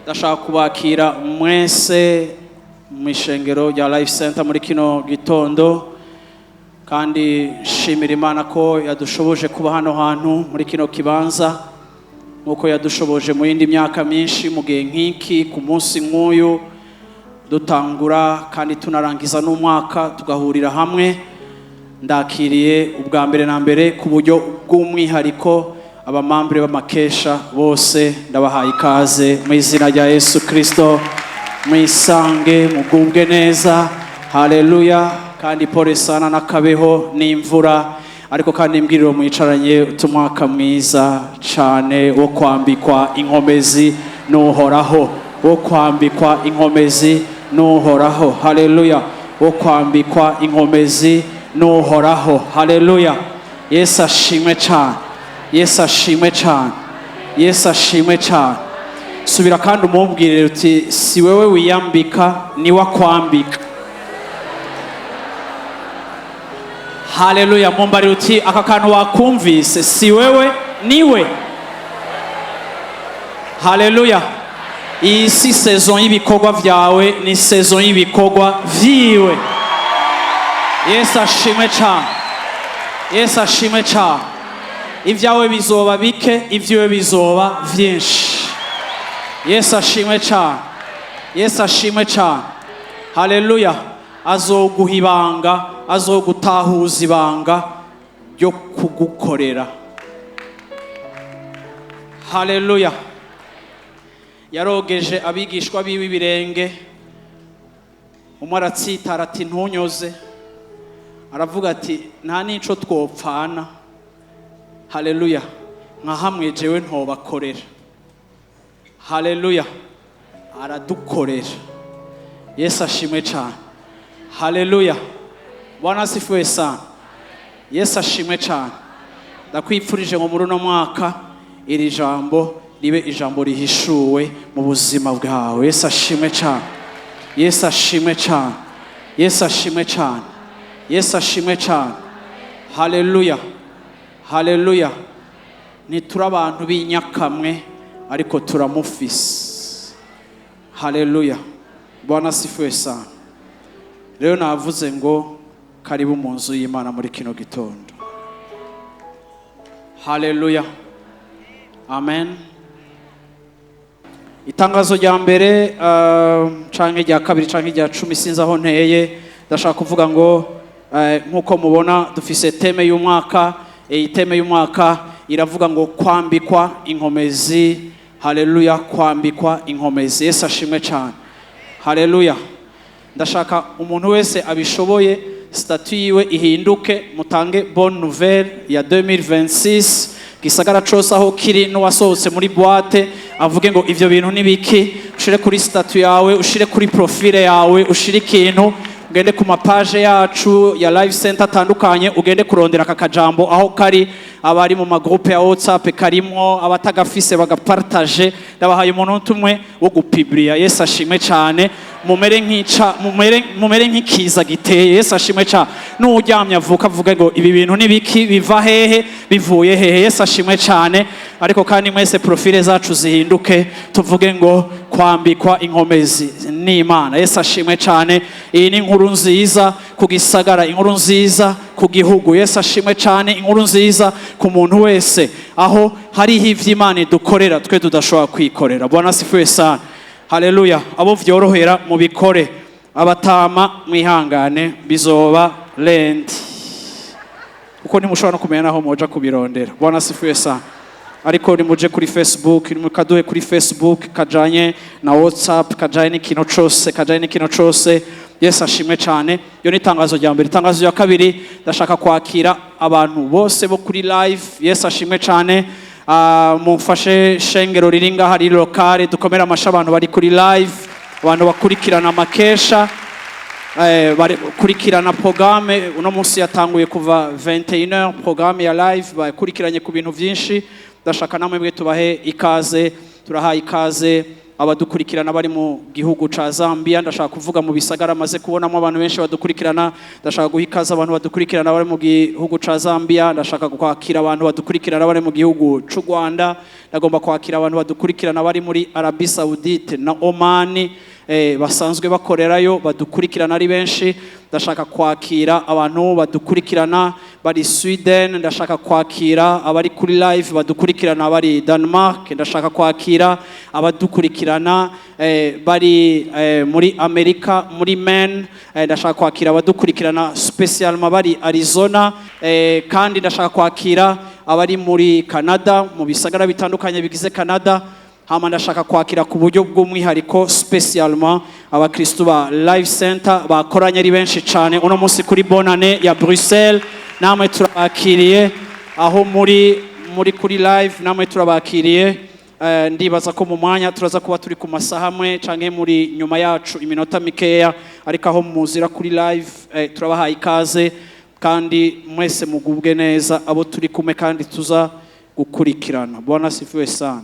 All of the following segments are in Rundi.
Ndashaka kubakira mwese mu ishengero rya Life Center muri kino gitondo, kandi shimira Imana ko yadushoboje kuba hano hantu muri kino kibanza nkuko yadushoboje mu yindi myaka myinshi mu gihe nk'iki ku munsi nk'uyu dutangura kandi tunarangiza n'umwaka tugahurira hamwe. Ndakiriye ubwa mbere na mbere ku buryo bw'umwihariko abamambure b'amakesha bose ndabahaye ikaze mu izina rya Yesu Kristo. Mwisange mugubwe neza, haleluya. Kandi pole sana n'akabeho n'imvura, ariko kandi mbwiriro mwicaranye utumwaka mwiza cyane wo kwambikwa inkomezi n'uhoraho, wo kwambikwa inkomezi n'uhoraho, haleluya. Wo kwambikwa inkomezi n'uhoraho, haleluya. Yesu ashimwe cyane, Yesu ashimwe cyane, Yesu ashimwe cyane. Subira kandi umubwirire uti si wewe wiyambika ni wakwambika, haleluya. Mumbari uti aka kantu wakumvise, si wewe niwe, haleluya. Iyi si saison y'ibikorwa vyawe, ni saison y'ibikorwa vyiwe. Yesu ashimwe cyane, Yesu ashimwe cyane. Ivyawe bizoba bike, ivyiwe bizoba vyinshi. Yesu ashimwe cyane, Yesu ashimwe cyane, haleluya. Azoguha ibanga, azogutahuza ibanga ryo kugukorera, haleluya. Yarogeje abigishwa biwe ibirenge, umwe aratsitara ati ntunyoze, aravuga ati nta nico twopfana, haleluya, nka hamwe jewe ntobakorera, haleluya. Aradukorera. Yesu ashimwe cyane, haleluya. Bwana asifiwe sana. Yesu ashimwe cyane. Ndakwipfurije ngo muri uno mwaka iri jambo ribe ijambo rihishuwe mu buzima bwawe. Yesu ashimwe cyane, Yesu ashimwe cyane, Yesu ashimwe cyane, Yesu ashimwe cyane, haleluya, haleluya. Nituri abantu b'inyakamwe ariko turamufise, haleluya. Bwana asifiwe sana. Rero navuze ngo karibu mu nzu y'Imana muri kino gitondo, haleluya, amen. Itangazo rya mbere canke rya kabiri canke rya 10 sinzi aho nteye, ndashaka kuvuga ngo nkuko mubona dufise teme y'umwaka. Iyi teme y'umwaka iravuga ngo kwambikwa inkomezi, haleluya. Kwambikwa inkomezi. Yesu ashimwe cyane, haleluya. Ndashaka umuntu wese abishoboye statut yiwe ihinduke, mutange bonne nouvelle ya 2026. Gisagara cose aho kiri n'uwasohotse muri boîte avuge ngo ivyo bintu nibiki. Ushire kuri statut yawe, ushire kuri profile yawe, ushire ikintu, ugende ku mapage yacu ya Life Center atandukanye, ugende kurondera aka kajambo aho kari. Abari mu magroupe ya WhatsApp karimo, abatagafise bagapartage. Ndabahaye umuntu umwe wo gupublia. Yesu ashimwe cyane. Mumere nk'ikiza giteye. Yesu ashimwe cyane. N'uryamye avuka avuga ngo ibi bintu nibiki, biva hehe, bivuye hehe. Yesu ashimwe cyane. Ariko kandi mwese profile zacu zihinduke, tuvuge ngo kwambikwa inkomezi n'Imana. Yesu ashimwe cyane. Iyi ni inkuru nziza ku gisagara, inkuru nziza ku gihugu. Yesu ashimwe cyane. Inkuru nziza ku muntu wese aho hariho ivy'Imana dukorera twe tudashobora kwikorera. Bwana asifiwe sana, haleluya. Abo vyorohera mu bikore, abatama mwihangane, bizoba lendi uko ntimushobora no kumenya naho moja kubirondera. Bwana asifiwe sana. Ariko nimuje kuri Facebook, nimukaduhe kuri Facebook kajanye na WhatsApp, kajanye n'ikintu cose. Yesu ashimwe cyane. Yo ni tangazo rya mbere. Tangazo ya kabiri, ndashaka kwakira abantu bose bo kuri live. Yesu ashimwe cyane. Mufashe shengero riringa hari lokale, dukomera amasha abantu bari kuri live, abantu bakurikirana amakesha, bakurikirana programme. Uno munsi yatanguye kuva 21h programme ya live, bakurikiranye ku bintu byinshi. Ndashaka namwe mwe tubahe ikaze, turahaye ikaze abadukurikirana bari mu gihugu ca Zambia, ndashaka kuvuga mu bisagara maze kubonamo abantu benshi badukurikirana, ndashaka guhikaza abantu badukurikirana bari mu gihugu ca Zambia, ndashaka kwakira abantu badukurikirana bari mu gihugu c'u Rwanda, ndagomba kwakira abantu badukurikirana bari muri Arabie Saoudite na Oman, basanzwe bakorerayo badukurikirana ari benshi. Ndashaka kwakira abantu badukurikirana bari Sweden, ndashaka kwakira abari kuri live badukurikirana bari Denmark, ndashaka kwakira abadukurikirana bari muri Amerika muri Maine, ndashaka kwakira abadukurikirana specialement bari Arizona, kandi ndashaka kwakira abari muri Canada mu bisagara bitandukanye bigize Canada. Hama ndashaka kwakira ku buryo bw'umwihariko specialement abakristo ba Life Center bakoranye ari benshi cyane uno munsi kuri bonane ya Bruxelles. Namwe turabakiriye aho muri kuri live, namwe turabakiriye. Ndibaza ko mu mwanya turaza kuba turi ku masaha amwe canke muri nyuma yacu iminota mikeya, ariko aho muzira kuri live turabahaye ikaze kandi mwese mugubwe neza abo turi kumwe kandi tuza gukurikirana. Bwana sifiwe sana.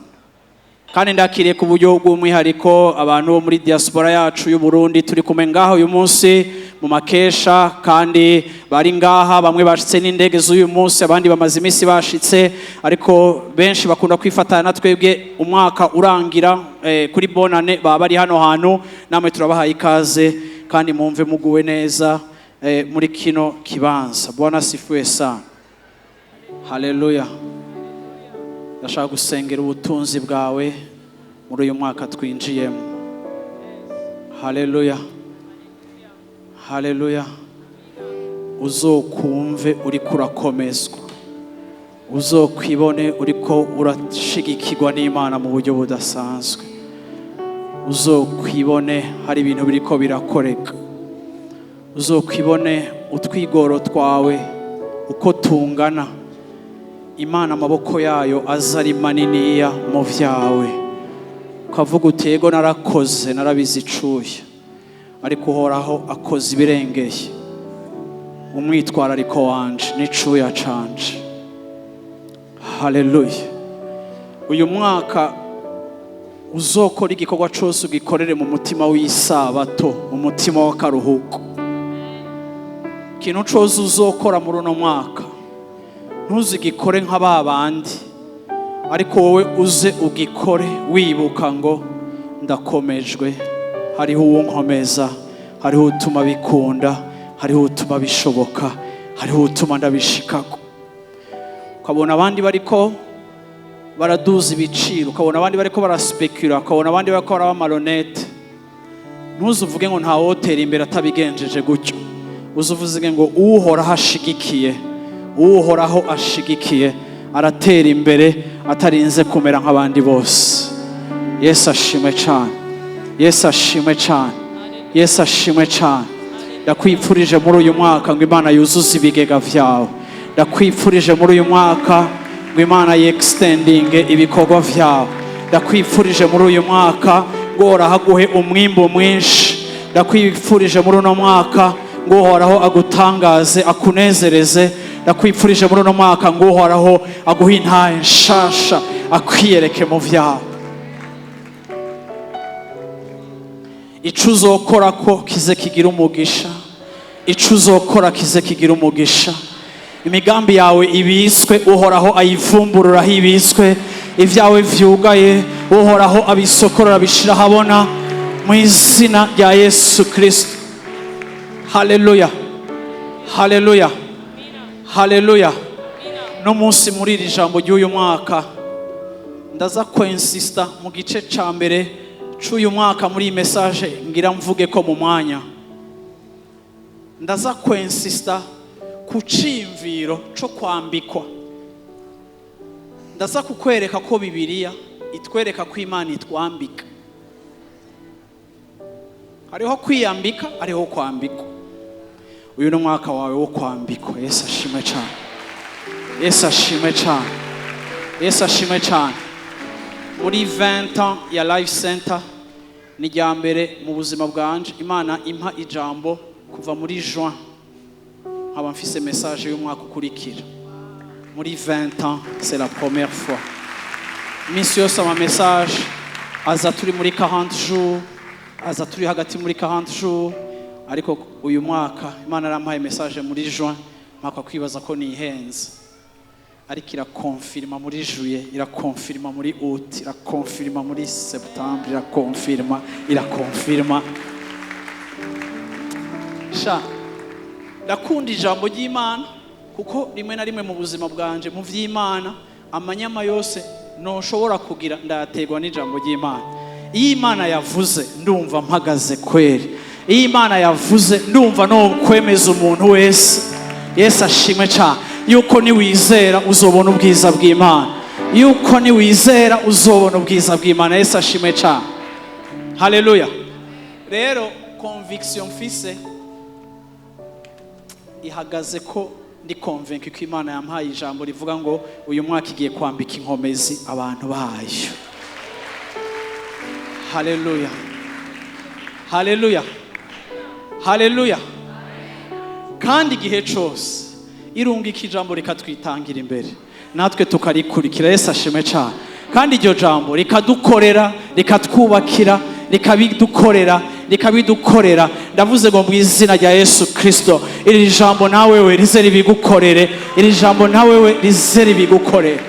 Kandi ndakiriye ku buryo bw'umwihariko abantu bo muri diaspora yacu y'u Burundi turi kumwe ngaho uyu munsi mu makesha, kandi bari ngaha bamwe bashitse n'indege z'uyu munsi, abandi bamaze iminsi bashitse, ariko benshi bakunda kwifatana na twebwe umwaka urangira kuri bonane baba bari hano hantu. Namwe turabahaye ikaze kandi mumve muguwe neza muri kino kibanza. Bwana sifiwe sana. Haleluya. Ndashaka gusengera ubutunzi bwawe muri uyu mwaka twinjiyemo. Haleluya. Haleluya. Uzokumve uriko urakomezwa, uzokwibone uriko urashigikirwa n'Imana mu buryo budasanzwe, uzokwibone hari ibintu biriko birakoreka, uzokwibone utwigoro twawe uko tungana, Imana amaboko yayo aza ari maniniya mu vyawe, ukavuga utego narakoze narabizicuye, ariko uhoraho akoze ibirengeye umwitwarariko wanje n'icuya canje. Haleluya. Uyu mwaka uzokora igikorwa cyose ugikorere mu mutima w'isabato, mu mutima w'akaruhuko. Ikintu cyose uzokora muri uno mwaka ntuzigikore nk'ababandi, ariko wowe uze ugikore wibuka ngo ndakomejwe, hariho uwunkomeza, hariho utuma bikunda, hariho utuma bishoboka, hariho utuma ndabishikako. Ukabona abandi bariko baraduza ibiciro, ukabona abandi bariko baraspekura, ukabona abandi bariko baraba malonete, ntuzuvuge ngo nta hoteli imbere atabigenjeje gutyo. Uzuvuze ngo uhoraho ashigikiye, uhoraho ashigikiye aratera imbere atarinze kumera nk'abandi bose. Yesu ashimwe cyane. Yesu ashimwe cyane. Yesu ashimwe cyane. Ndakwifurije muri uyu mwaka ngo Imana yuzuze ibigega vyawe. Ndakwifurije muri uyu mwaka ngo Imana yextendinge ibikorwa vyawe. Ndakwifurije muri uyu mwaka ngo uhoraho aguhe umwimbo mwinshi. Ndakwifurije muri uno mwaka ngo uhoraho agutangaze akunezereze. Ndakwifurije muri uno mwaka ngo uhoraho aguhe intahe nshasha akwiyereke mu vyawe. Ico uzokora ko kize kigira umugisha, ico uzokora kize kigira umugisha. Imigambi yawe ibiswe uhoraho ayivumbururaho ibiswe, ivyawe vyugaye uhoraho abisokorora bishira habona mu izina rya Yesu Kristo. Haleluya. Haleluya. Haleluya. No munsi muri iri jambo ry'uyu mwaka ndaza kwensista mu gice ca mbere c'uyu mwaka muri message ngira mvuge ko mu mwanya ndaza kwensista ku cimviro co kwambikwa. Ndaza kukwereka ko Bibiliya itwereka ko Imana itwambika. Hariho kwiyambika, hariho kwambikwa. Uyu ni umwaka wawe wo kwambikwa. Yesu ashimwe cyane. Yesu ashimwe cyane. Yesu ashimwe cyane. Muri 20 ans ya Life Center ni rya mbere mu buzima bwanje Imana impa ijambo kuva muri juin nkaba mfise message y'umwaka ukurikira. Muri 20 ans c'est la première fois. Misi yose ama message aza turi muri 40 jours, aza turi hagati muri 40 jours, ariko uyu mwaka Imana yarampaye message muri juin, mwaka kwibaza ko nihenze, ariko irakonfirma muri juillet, irakonfirma muri août, irakonfirma muri septembre, irakonfirma. Sha ndakunda ijambo ry'Imana kuko rimwe na rimwe mu buzima bwanje mu vy'Imana amanyama yose no shobora kugira ndaterwa n'ijambo ry'Imana. Iyo Imana yavuze ndumva mpagaze kweri. Iyo Imana yavuze ndumva no kwemeza umuntu wese. Yesu ashimwe cyane yuko ni wizera uzobona ubwiza bw'Imana. Yuko ni wizera uzobona ubwiza bw'Imana. Yesu ashimwe cyane. Haleluya. Rero conviction mfise ihagaze ko ndi convaincu ko Imana yampaye ijambo rivuga ngo uyu mwaka igiye kwambika inkomezi abantu bayo. Haleluya. Haleluya. Haleluya. Kandi igihe cyose irungika ijambo rikatwitangira imbere natwe tukarikurikira. Yesu ashimwe cyane. Kandi iryo jambo rikadukorera, rikatwubakira, rikabidukorera. Ndavuze ngo mu izina rya Yesu Kristo, iri jambo nawe we rize ribigukorere, iri jambo nawe we rize ribigukorere.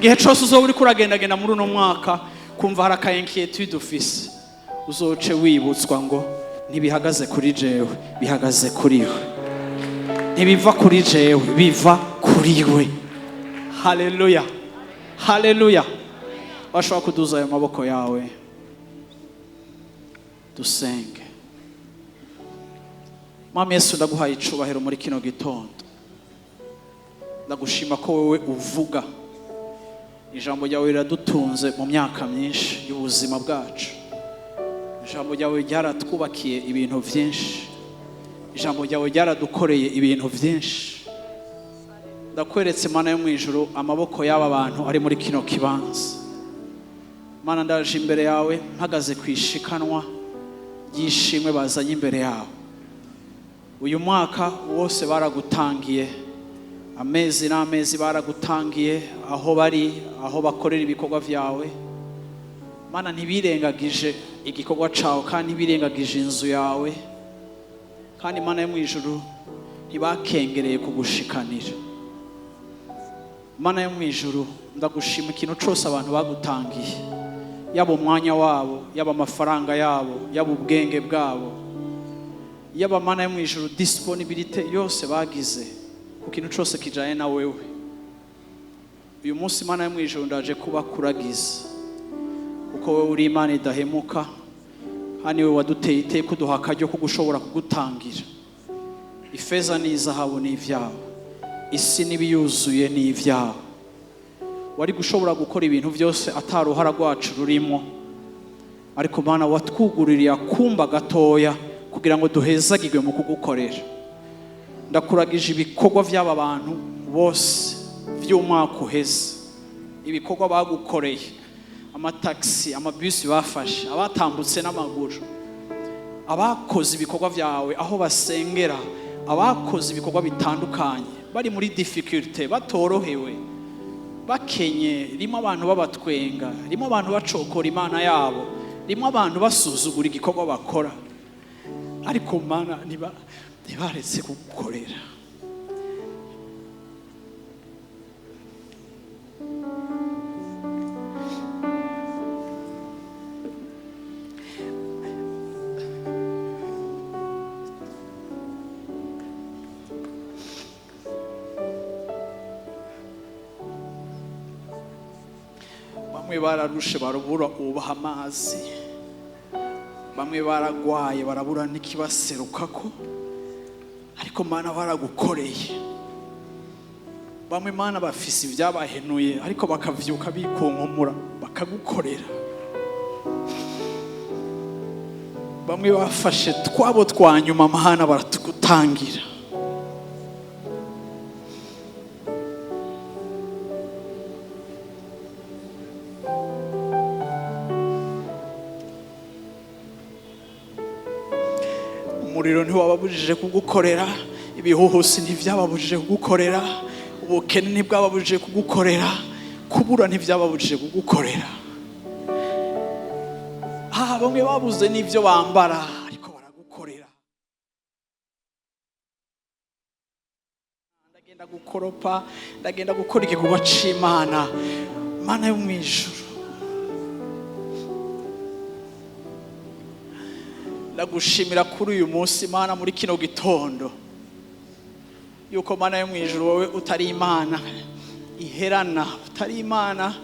Gihe cyose uzoba uri kuragendagenda muri uno mwaka kumva hari akainquiétude ufise, uzoce wibutswa ngo ntibihagaze kuri jewe, bihagaze kuri we. Ntibiva kuri jewe, biva kuri we. Haleluya. Haleluya. Washobora kuduza ayo maboko yawe dusenge. Mwami Yesu, ndaguhaye icubahiro muri kino gitondo. Ndagushima ko wewe uvuga. Ijambo ryawe riradutunze mu myaka myinshi y'ubuzima bwacu. Ijambo ryawe ryaratwubakiye ibintu byinshi. Ijambo ryawe ryaradukoreye ibintu byinshi. Ndakweretse Mana yo mu ijuru amaboko y'aba bantu ari muri kino kibanza. Mana, ndaje imbere yawe mpagaze kwishikanwa y'ishimwe bazanye imbere yawe. Uyu mwaka wose baragutangiye, amezi n'amezi baragutangiye, aho bari, aho bakorera ibikorwa vyawe. Mana, ntibirengagije igikorwa cawe kandi ntibirengagije inzu yawe. Kandi Mana yo mu ijuru ntibakengereye kugushikanira. Mana yo mu ijuru, ndagushima ikintu cyose abantu bagutangiye, yaba umwanya wabo, yaba amafaranga yabo, yaba ubwenge bwabo, yaba Mana yo mu ijuru disponibility yose bagize ku kintu cyose kijanye na wewe. Uyu munsi Mana yo mu ijuru ndaje kuba kuragiza, kuko wewe uri Imana idahemuka, kandi wewe waduteye iteka uduha akaryo ko gushobora kugutangira. Ifeza n'izahabu ni ivyawe, isi n'ibiyuzuye ni ivyawe. Wari gushobora gukora ibintu byose ataruhara rwacu rurimo, ariko Mana watwuguririye akumba gatoya kugira ngo duhezagirwe mu kugukorera. Ndakuragije ibikorwa by'aba bantu bose by'umwaka uheze, ibikorwa bagukoreye, amataxi, amabisi bafashe, abatambutse n'amaguru, abakoze ibikorwa byawe aho basengera, abakoze ibikorwa bitandukanye bari muri difficulty, batorohewe, bakenye, rimwe abantu babatwenga, rimwe abantu bacokora Imana yabo, rimwe abantu basuzugura igikorwa bakora, ariko Mana ntibaretse kugukorera. Bamwe bararushe barabura ubaha amazi, bamwe baragwaye barabura n'ikibaserukako, ariko Mana baragukoreye. Bamwe Mana bafise ibyabahenuye ariko bakavyuka bikonkomura bakagukorera. Bamwe bafashe twabo twanyuma Mana baratugutangira. Umuriro ntiwababujije kugukorera, ibihuhusi ntivyababujije kugukorera, ubukene ntibwababujije kugukorera, kubura ntivyababujije kugukorera. bamwe babuze n'ibyo bambara ariko baragukorera. Ndagenda gukoropa, ndagenda gukora igikorwa c'Imana, Mana yo mu ijuru. Ndagushimira kuri uyu munsi Mana, muri kino gitondo, yuko Mana yo mu ijuru wowe utari Imana iherana, utari Imana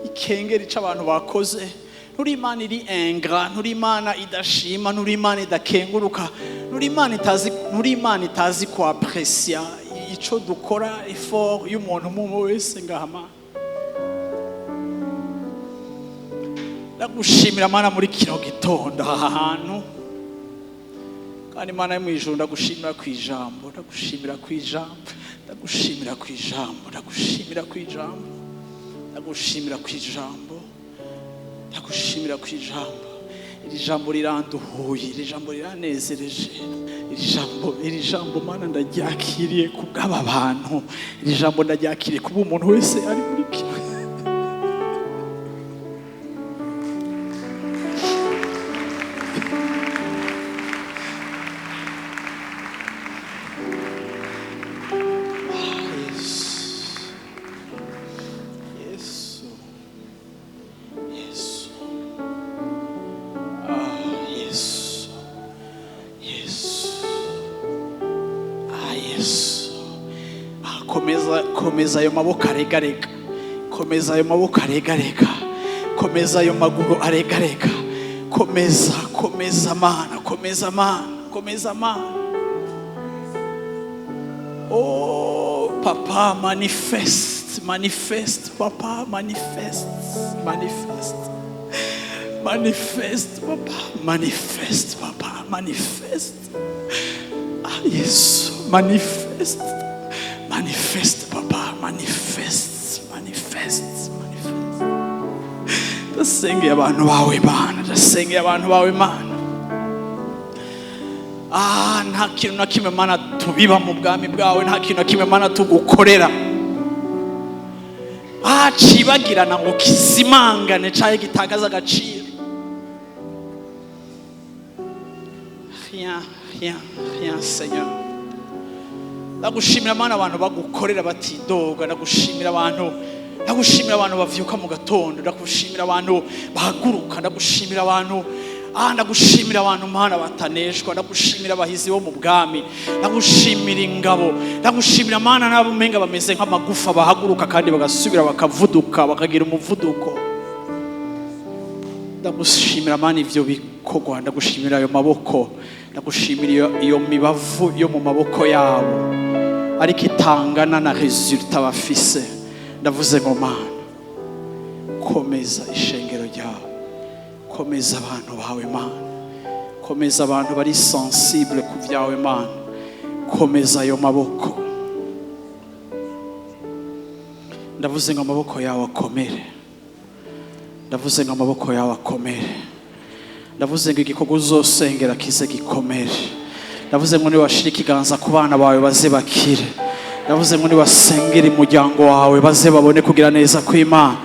ikengera ico abantu bakoze, nturi Imana iri ingrat, nturi Imana idashima, nturi Imana idakenguruka, nturi Imana itazi ko apprécier ico dukora, effort y'umuntu umwe wese ngahama. Ndagushimira Mana muri kino gitondo aha hantu, kandi Mana yo mu ijuru ndagushimira ku ijambo, ndagushimira ku ijambo, ndagushimira ku ijambo, ndagushimira ku ijambo, ndagushimira ku ijambo, ndagushimira ku ijambo. Iri jambo riranduhuye, iri jambo riranezereje, iri jambo Mana ndaryakiriye ku bw'aba bantu, iri jambo ndaryakiriye ku bw'umuntu wese ari muri kino. Komeza ayo maboko aregarega, komeza ayo maboko aregarega, komeza ayo maguru aregarega, komeza Mana, komeza Mana, komeza Mana. Oh Papa, manifeste, Papa, manifeste, Papa, manifeste. Ah Yesu, manifeste Papa, manifeste. Ndasengeye abantu bawe Mana, ndasengeye abantu bawe Mana. Nta kintu na kimwe Mana tubiba mu bwami bwawe, nta kintu na kimwe Mana tugukorera cibagirana ngo kizimangane caye gitagaza agaciro. Rien Seigneur. Ndagushimira Mana abantu bagukorera batidoga, ndagushimira abantu bavyuka mu gatondo, ndagushimira abantu bahaguruka, ndagushimira abantu Mana bataneshwa, ndagushimira abahizi bo mu bwami, ndagushimira ingabo, ndagushimira Mana nabo menga bameze nk'amagufa bahaguruka kandi bagasubira bakavuduka bakagira umuvuduko. Ndagushimira Mana ivyo bikogwa, ndagushimira ayo maboko, ndagushimira iyo mibavu yo mu maboko yabo ariko itangana na resultat bafise. Ndavuze ngo Mana, komeza ishengero ryawe, komeza abantu bawe Mana, komeza abantu bari sensible ku vyawe Mana, komeza ayo maboko. Ndavuze ngo amaboko yawe akomere, ndavuze ngo amaboko yawe akomere, ndavuze ngo igikorwa uzosengera kize gikomere, ndavuze ngo niwashira ikiganza ku bana bawe baze bakire, ndavuze ngo niwasengera umuryango wawe baze babone kugira neza kw'Imana,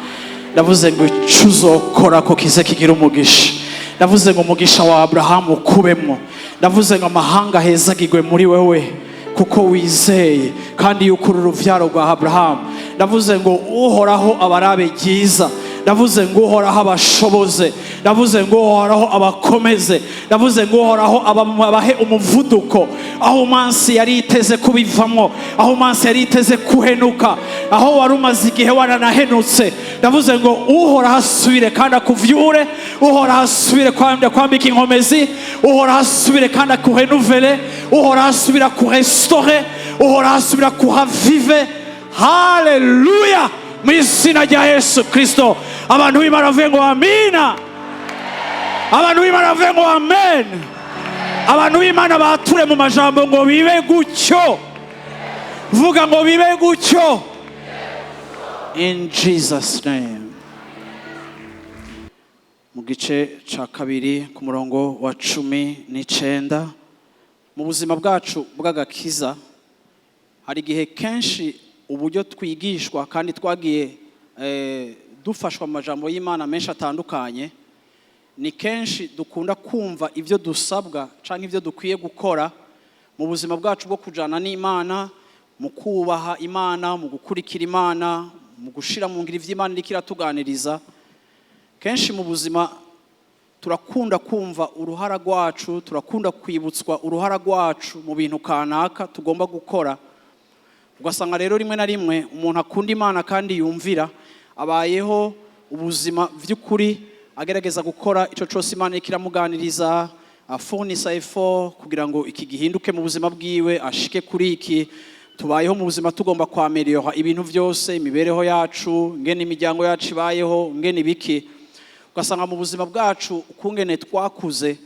ndavuze ngo ico uzokora ko kize kigira umugisha, ndavuze ngo umugisha wa Abrahamu ukubemwo, ndavuze ngo amahanga hezagirwe muri wewe kuko wizeye kandi yuko uri uruvyaro rwa Abrahamu, ndavuze ngo uhoraho abarabe ryiza, ndavuze ngo uhoraho abashoboze, ndavuze ngo uhoraho abakomeze, ndavuze ngo uhoraho abahe umuvuduko aho umansi yari iteze kubivamwo, aho umansi yari iteze kuhenuka, aho wari umaze igihe waranahenutse, ndavuze ngo uhoraho asubire kandi akuvyure, uhoraho asubire kwambika inkomezi, uhoraho asubire kandi akurenuvele, uhoraho asubire kurestore, uhoraho asubire kuhavive. Haleluya, mu izina rya Yesu Kristo. Abantu b'Imana bavuye ngo amina, abantu b'Imana bavuye ngo amen, abantu b'Imana bature mu majambo ngo bibe gutyo, vuga ngo bibe gutyo, in Jesus name. Mu gice ca kabiri ku murongo wa 19, mu buzima bwacu bw'agakiza hari igihe kenshi uburyo twigishwa kandi twagiye dufashwa mu majambo y'Imana menshi atandukanye, ni kenshi dukunda kumva ivyo dusabwa canke ivyo dukwiye gukora mu buzima bwacu bwo kujana n'Imana, mu kubaha Imana, mu gukurikira Imana, mu gushira mu ngiro ivy'Imana iriko iratuganiriza. Kenshi mu buzima turakunda kumva uruhara rwacu, turakunda kwibutswa uruhara rwacu mu bintu kanaka tugomba gukora. Ugasanga rero rimwe na rimwe umuntu akunda Imana kandi yumvira abayeho ubuzima vy'ukuri agerageza gukora ico cose Imana ikiramuganiriza, afunisa effort kugira ngo iki gihinduke mu buzima bwiwe, ashike kuri iki. Tubayeho mu buzima tugomba kwameliora ibintu vyose, imibereho yacu, ngene imiryango yacu ibayeho, ngene ibiki. Ugasanga mu buzima bwacu ukungene twakuze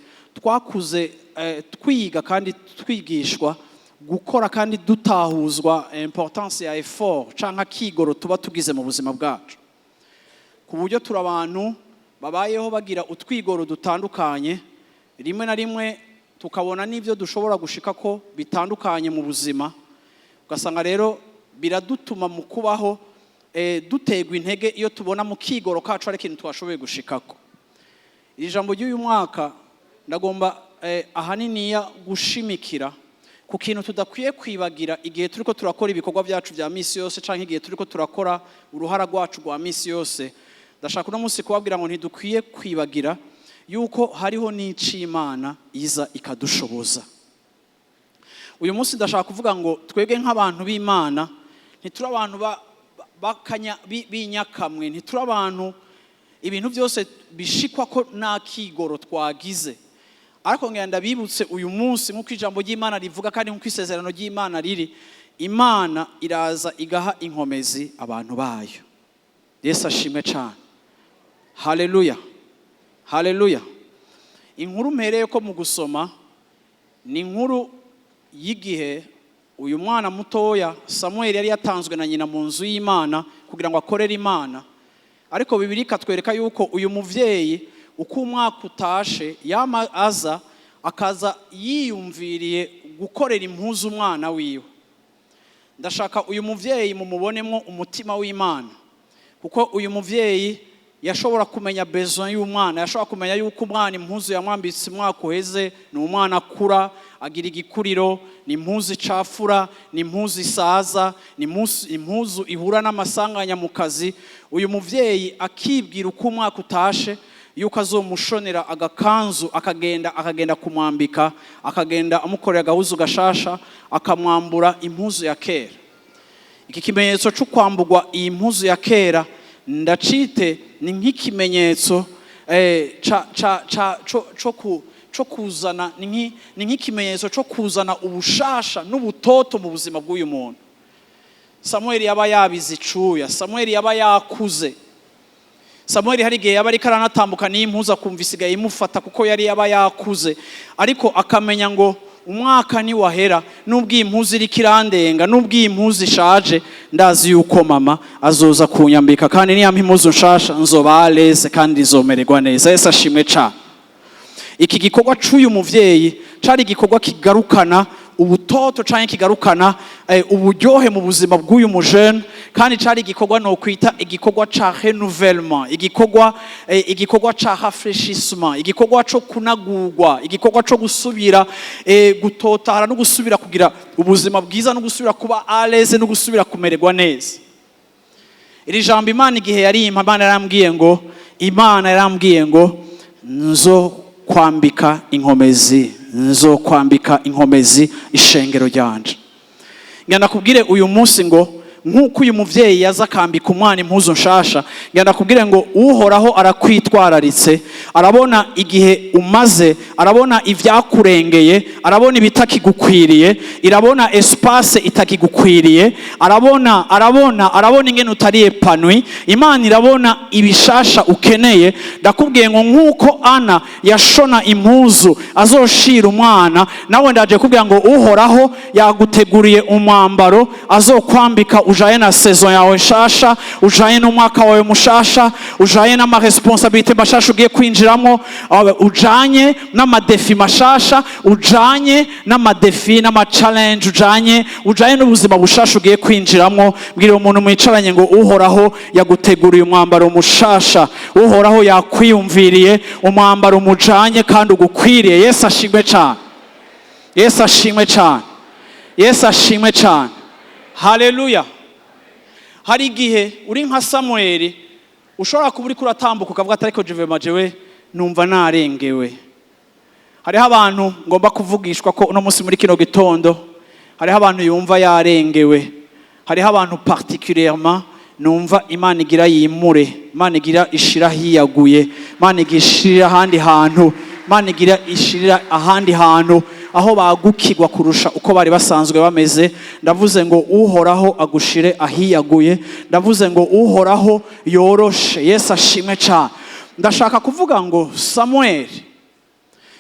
twiga kandi twigishwa gukora kandi dutahuzwa importance ya effort canka kigoro tuba tugize mu buzima bwacu, ku buryo turi abantu babayeho bagira utwigoro dutandukanye. Rimwe na rimwe tukabona n'ivyo dushobora gushika ko bitandukanye mu buzima. Ugasanga rero biradutuma mu kubaho dutegwa intege iyo tubona mu kigoro kacu ari ikintu twashoboye gushikako. Iri jambo ry'uyu mwaka ndagomba ahaniniya gushimikira ku kintu tudakwiye kwibagira igihe turiko turakora ibikorwa byacu vya misi yose canke igihe turiko turakora uruhara rwacu rwa misi yose. Ndashaka uno munsi kubabwira ngo ntidukwiye kwibagira yuko hariho n'icimana iza ikadushoboza. Uyu munsi ndashaka kuvuga ngo twebwe nk'abantu b'Imana ntituri abantu bakanya binyakamwe, ntituri abantu ibintu byose bishikwa ko nta kigoro twagize. Ariko ngenda bibutse uyu munsi nk'uko ijambo ry'Imana rivuga kandi nk'uko isezerano ry'Imana riri, Imana iraza igaha inkomezi abantu bayo. Yesu ashimwe cyane. Haleluya, haleluya. Inkuru mpereye ko mu gusoma ni inkuru y'igihe uyu mwana mutoya Samuel yari yatanzwe na nyina mu nzu y'Imana kugira ngo akorere Imana. Ariko Bibiliya ikatwereka yuko uyu muvyeyi uko umwaka utashe yama akaza yiyumviriye gukorera impuzu umwana wiwe. Ndashaka uyu muvyeyi mumubonemwo umutima w'Imana, kuko uyu muvyeyi yashobora kumenya besoin y'umwana, yashobora kumenya yuko umwana impuzu yamwambitse umwaka uheze ni umwana akura, agira igikuriro, ni impuzu icafura, ni impuzu isaza, ni impuzu ihura n'amasanganya mu kazi. Uyu muvyeyi akibwira uko umwaka utashe yuko azomushonera agakanzu, akagenda kumwambika, akagenda amukorera agahuzu gashasha, akamwambura impuzu ya kera. Iki kimenyetso cyo kwambugwa iyi impuzu ya kera ndacite ni nk'ikimenyetso cyo kuzana, ni nk'ikimenyetso cyo kuzana ubushasha n'ubutoto mu buzima bw'uyu muntu. Samuel yaba yabize icuya, Samuel yaba yakuze, Samuel hari igihe yaba ariko aranatambuka n'impuzu akumva isigaye imufata kuko yari yaba yakuze, ariko akamenya ngo umwaka ni wahera nubwo impuzu iri kirandenga, nubwo impuzu ishaje, ndazi yuko mama azoza kunyambika kandi niyampa impuzu nshasha nzoba aleze kandi izomererwa neza. Yesu ashimwe cyane. Iki gikorwa c'uyu muvyeyi cari igikorwa kigarukana ubutoto canke kigarukana uburyohe mu buzima bw'uyu mujene, kandi cari igikorwa no kwita igikorwa ca renouvellement, igikorwa ca rafraîchissement, igikorwa co kunagurwa, igikorwa co gusubira gutotahara no gusubira kugira ubuzima bwiza no gusubira kuba aleze no gusubira kumererwa neza. Iri jambo Imana igihe yari Imana yarambwiye ngo nzo kwambika inkomezi ishengero ryanje. Ngenda kubwire uyu munsi ngo nk'uko uyu muvyeyi yaza akambika umwana impuzu nshasha, ngenda kubwire ngo uhoraho arakwitwararitse, arabona igihe umaze, arabona ivyakurengeye, arabona ibitakigukwiriye, irabona espace itakigukwiriye, arabona ingene utari epanui. Imana irabona ibishasha ukeneye. Ndakubwiye ngo nk'uko Ana yashona impuzu azoshira umwana, nawe ndaje kubwira ngo uhoraho yaguteguriye umwambaro azokwambika ujanye na saison yawe nshasha, ujanye n'umwaka wawe mushasha, ujanye n'amaresponsabilite mashasha ugiye kwinjiramo, ujanye n'amadefi mashasha, ujanye n'amadefi n'amachallenge, ujanye n'ubuzima bushasha ugiye kwinjiramo. Mbwira umuntu mwicaranye ngo uhoraho yaguteguriye umwambaro mushasha, uhoraho yakwiyumviriye umwambaro mujanye kandi ugukwiriye. Yesu ashimwe cyane, Yesu ashimwe cyane, Yesu ashimwe cyane. Haleluya. Hari igihe uri nka Samueli ushobora kuba uri kuratambuka ukavuga ati ariko jewe numva narengewe. Hariho abantu ngomba kuvugishwa ko uno munsi muri kino gitondo, hariho abantu yumva yarengewe, hariho abantu particulièrement numva Imana igira yimure, Imana igira ishira hiyaguye, Imana igishira ahandi hantu, Imana igira ishira ahandi hantu aho bagukigwa kurusha uko bari basanzwe bameze. Ndavuze ngo uhoraho agushire ahiyaguye, ndavuze ngo uhoraho yoroshe. Yesu ashimwe cyane. Ndashaka kuvuga ngo Samuel,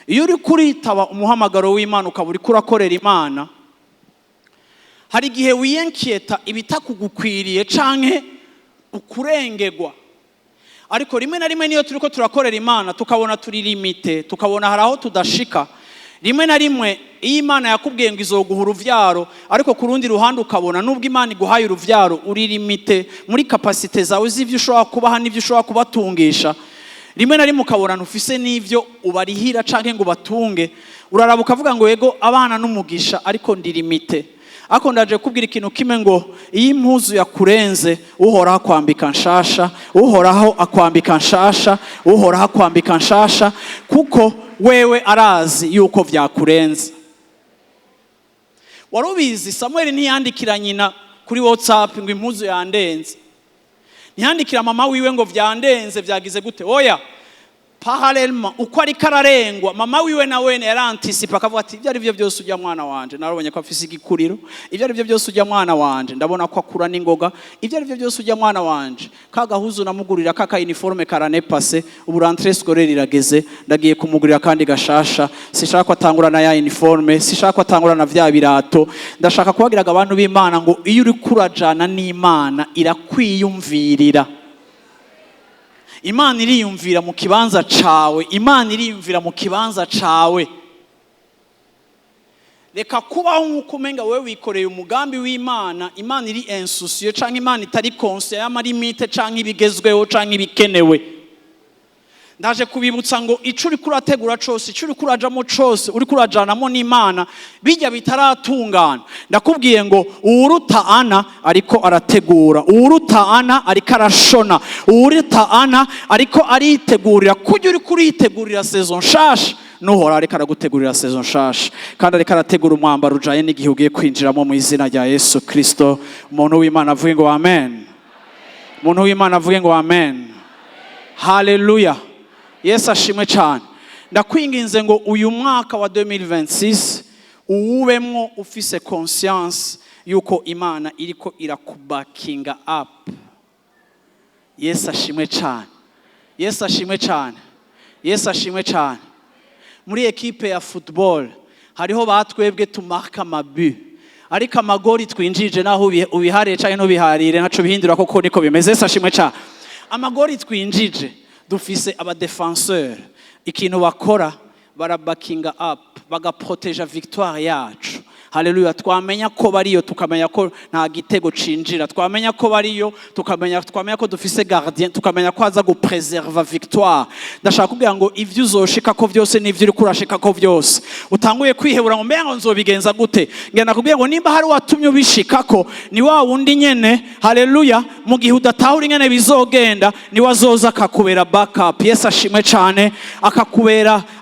iyo uri kuritaba umuhamagaro w'Imana ukaba uri kurakorera Imana, hari igihe wiyenkieta ibitakugukwiriye canke ukurengegwa. Ariko rimwe na rimwe niyo turiko turakorera Imana tukabona turi limite, tukabona hari aho tudashika. Rimwe na rimwe iyo Imana yakubwiye ngo izoguha uruvyaro, ariko ku rundi ruhande ukabona nubwo Imana iguhaye uruvyaro uri limite muri kapasite zawe z'ivyo ushobora kubaha n'ivyo ushobora kubatungisha. Rimwe na rimwe ukabona ntufise n'ivyo ubarihira canke ngo batunge, uraraba ukavuga ngo yego abana n'umugisha ariko ndi limite. Ako ndaje kubwira ikintu kimwe ngo iyi impuzu yakurenze uhoraho akwambika nshasha, uhoraho akwambika nshasha, uhoraho akwambika nshasha, kuko wewe arazi yuko vyakurenze. Warubizi Samuel ntiyandikira nyina kuri WhatsApp ngo impuzu yandenze, ntiyandikira mama wiwe ngo vyandenze vyagize gute. Oya, parallèlement uko ari kararengwa, mama wiwe na wene yarantisipa akavuga ati ibyo ari byo byose ujya mwana wanje, narabonye ko afise igikuriro, ibyo ari byo byose ujya mwana wanje, ndabona ko akura n'ingoga, ibyo ari byo byose ujya mwana wanje, kagahuzu namugurira kaka uniforme karane passe, ubu rentrée scolaire irageze, ndagiye kumugurira kandi gashasha, sishaka ko atangura na ya uniforme, sishaka ko atangura na vya birato. Ndashaka kubagiraga abantu b'Imana ngo iyo uri kurajana n'Imana irakwiyumvirira. Imana iriyumvira mu kibanza cawe, Imana iriyumvira mu kibanza cawe. Reka kubaho nk'uko umenga wewe wikoreye umugambi w'Imana, Imana iri insoucieux canke Imana itari conscient y'amarimite canke ibigezweho canke ibikenewe. Ndaje kubibutsa ngo ico uri kurategura cose, ico uri kurajamo cose, uri kurajanamo n'Imana bijya bitaratungana. Ndakubwiye ngo uwuruta Ana ariko arategura, uwuruta Ana ariko arashona, uwuruta Ana ariko aritegurira kujya uri kuritegurira saison nshasha. Nuhora ariko aragutegurira saison nshasha kandi ariko arategura umwambaro ujanye n'igihe ugiye kwinjiramo mu izina rya Yesu Kristo. Umuntu w'Imana avuge ngo amen. Umuntu w'Imana avuge ngo amen. Haleluya. Yesu ashimwe cyane. Ndakwinginze ngo uyu mwaka wa 2026 uwubemwo ufise conscience yuko Imana iriko irakubakinga up. Yesu ashimwe cyane. Yesu ashimwe cyane. Yesu ashimwe cyane. Muri ekipe ya football hariho batwebwe tumarka amabu, ariko amagori twinjije naho ubihariye cyane n'ubiharire ntaco bihindura koko niko bimeze. Yesu ashimwe cyane. Amagori twinjije dufise aba defenseur, ikintu bakora barabakinga up, bagaproteja victoire yacu. Haleluya. Twamenya ko bariyo tukamenya ko nta gitego cinjira, twamenya ko bariyo twamenya ko dufise gardien, tukamenya ko aza gupreserva victoire. Ndashaka kubwira ngo ivyo uzoshika ko vyose n'ivyo uri kurashika ko vyose utanguye kwihebura ngo mbe ngo nzobigenza gute. Ngenda kubwira ngo nimba hari watumye ubishikako ni wa wundi nyene. Haleluya. Mu gihe udatahura ingene bizogenda ni wazoza akakubera backup. Yesu ashimwe cyane.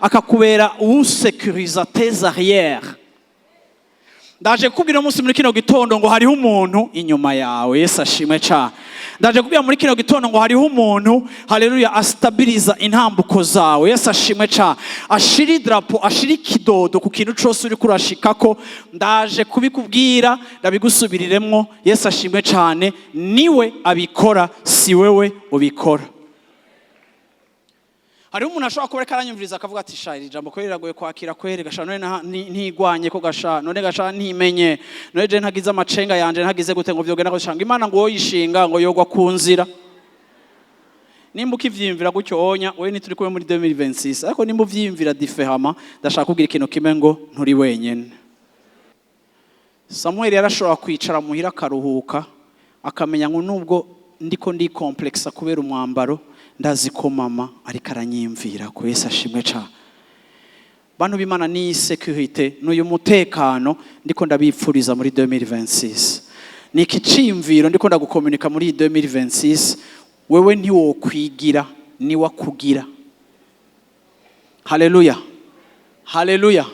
Akakubera usekuriza tes arrières. Ndaje kubwira umunsi muri kino gitondo ngo hariho umuntu inyuma yawe. Yesu ashimwe cyane. Ndaje kubwira muri kino gitondo ngo hariho umuntu, haleluya, astabiliza intambuko zawe. Yesu ashimwe cyane. Ashiri drapo, ashiri kidodo ku kintu cyose uri kurashikako. Ndaje kubikubwira, ndabigusubiriremmo. Yesu ashimwe cyane. Niwe abikora, si wewe ubikora. Hariho umuntu ashobora kuba karanyumviriza akavuga ati sha iri jambo kweri ragoye kwakira kweri gasha none ntigwanye ko gasha none gasha ntimenye none je ntagize amacenga yanje ntagize gute ngo vyogenda ko shanga Imana ngo yishinga ngo yogwa kunzira. Nimba ukivyimvira gutyo onya we ni turi kumwe muri 2026 ariko nimba uvyimvira différemment ndashaka kugira ikintu kimwe ngo nturi wenyene. Samuel yarashobora kwicara muhira karuhuka akamenya ngo nubwo ndiko ndi complexa kubera umwambaro ndazi ko mama ariko aranyimvira ko Yesu ashimwe cyane. Bantu b'Imana ni sécurité n'uyu mutekano ndiko ndabipfuriza muri 2026. Niki cimviro ndiko ndagukomunika muri 2026 wewe ntiwokwigira ni wakugira. Haleluya. Haleluya.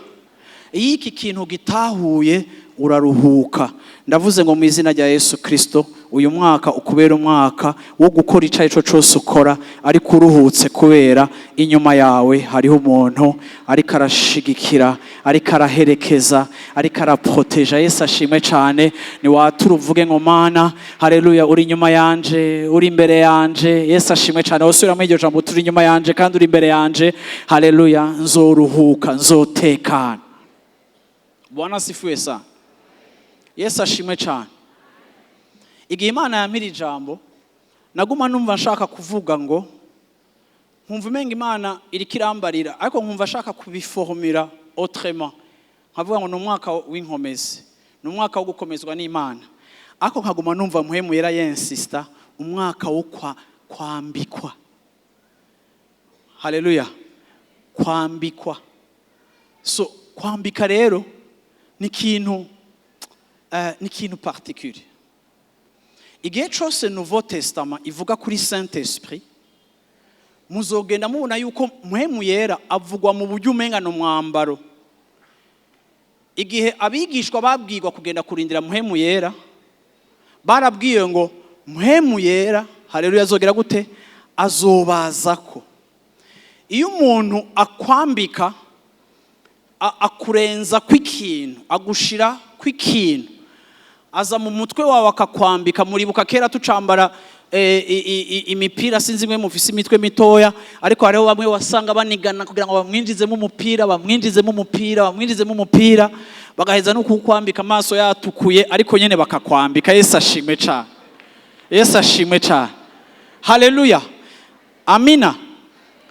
Iki kintu gitahuye uraruhuka. Ndavuze ngo mu izina rya Yesu Kristo uyu mwaka ukubera umwaka wo gukora icayi cyo cyose ukora ariko uruhutse kubera inyuma yawe hariho umuntu ariko arashigikira ariko araherekeza ariko araproteja. Yesu ashimwe cyane. Ni waturuvuge ngo Mana haleluya uri inyuma yanje uri imbere yanje. Yesu ashimwe cyane. Osubiramo iryo jambo turi inyuma yanje kandi uri imbere yanje. Haleluya nzoruhuka nzotekana. Bwana asifiwe sana. Yesu ashimwe cyane. Igihe Imana yampira ijambo naguma numva nshaka kuvuga ngo nkumva umenga Imana iri kirambarira ariko nkumva nshaka kubiformira autrement nkavuga ngo ni umwaka w'inkomezi ni umwaka wo gukomezwa n'Imana ariko nkaguma numva muhemu yera yensista umwaka wo kwambikwa. Haleluya. Kwambikwa. So kwambika rero ni kintu particulier. Igihe cyose Nouveau Testament ivuga kuri Saint Esprit muzogenda mubona yuko muhemu yera avugwa mu buryo umenga no mwambaro. Igihe abigishwa babwirwa kugenda kurindira muhemu yera barabwiye ngo muhemu yera haleluya azogera gute azobazako. Iyo umuntu akwambika akurenza kw'ikintu agushira kw'ikintu aza mu mutwe wawe akakwambika. Muribuka kera tucambara imipira sinzi mwe mufise imitwe mitoya ariko hariho bamwe wasanga banigana kugira ngo bamwinjizemo umupira bagaheza no kukwambika amaso yatukuye ariko nyene bakakwambika. Yesu ashimwe cyane. Yesu ashimwe cyane. Haleluya. Amina.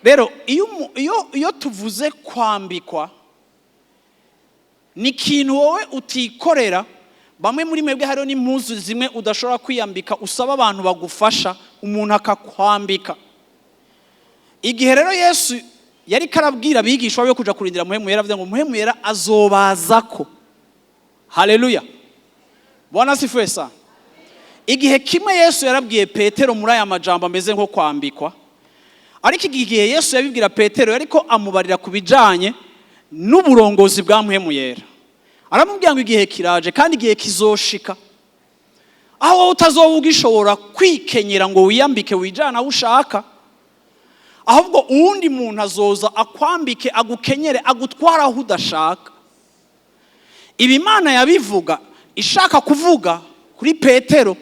Rero iyo tuvuze kwambikwa ni kintu wowe utikorera. Bamwe muri mwebwe hariho n'impuzu zimwe udashobora kwiyambika usaba abantu bagufasha umuntu akakwambika. Igihe rero Yesu yari karabwira abigishwa byo kuja kurindira muhemu yera avuga ngo muhemu yera azobazako. Haleluya. Bwana asifiwe sana. Igihe kimwe Yesu yarabwiye Petero muri aya majambo ameze nko kwambikwa ariko igihe Yesu yabibwira Petero yariko amubarira kubijanye n'uburongozi bwa muhemu yera. Aramubwira ngo igihe kiraje kandi igihe kizoshika aho utazowugishobora kwikenyera ngo wiyambike wijana ushaka ahubwo uwundi muntu azoza akwambike agukenyere agutwara aho udashaka. Ibi Imana yabivuga ishaka kuvuga kuri Petero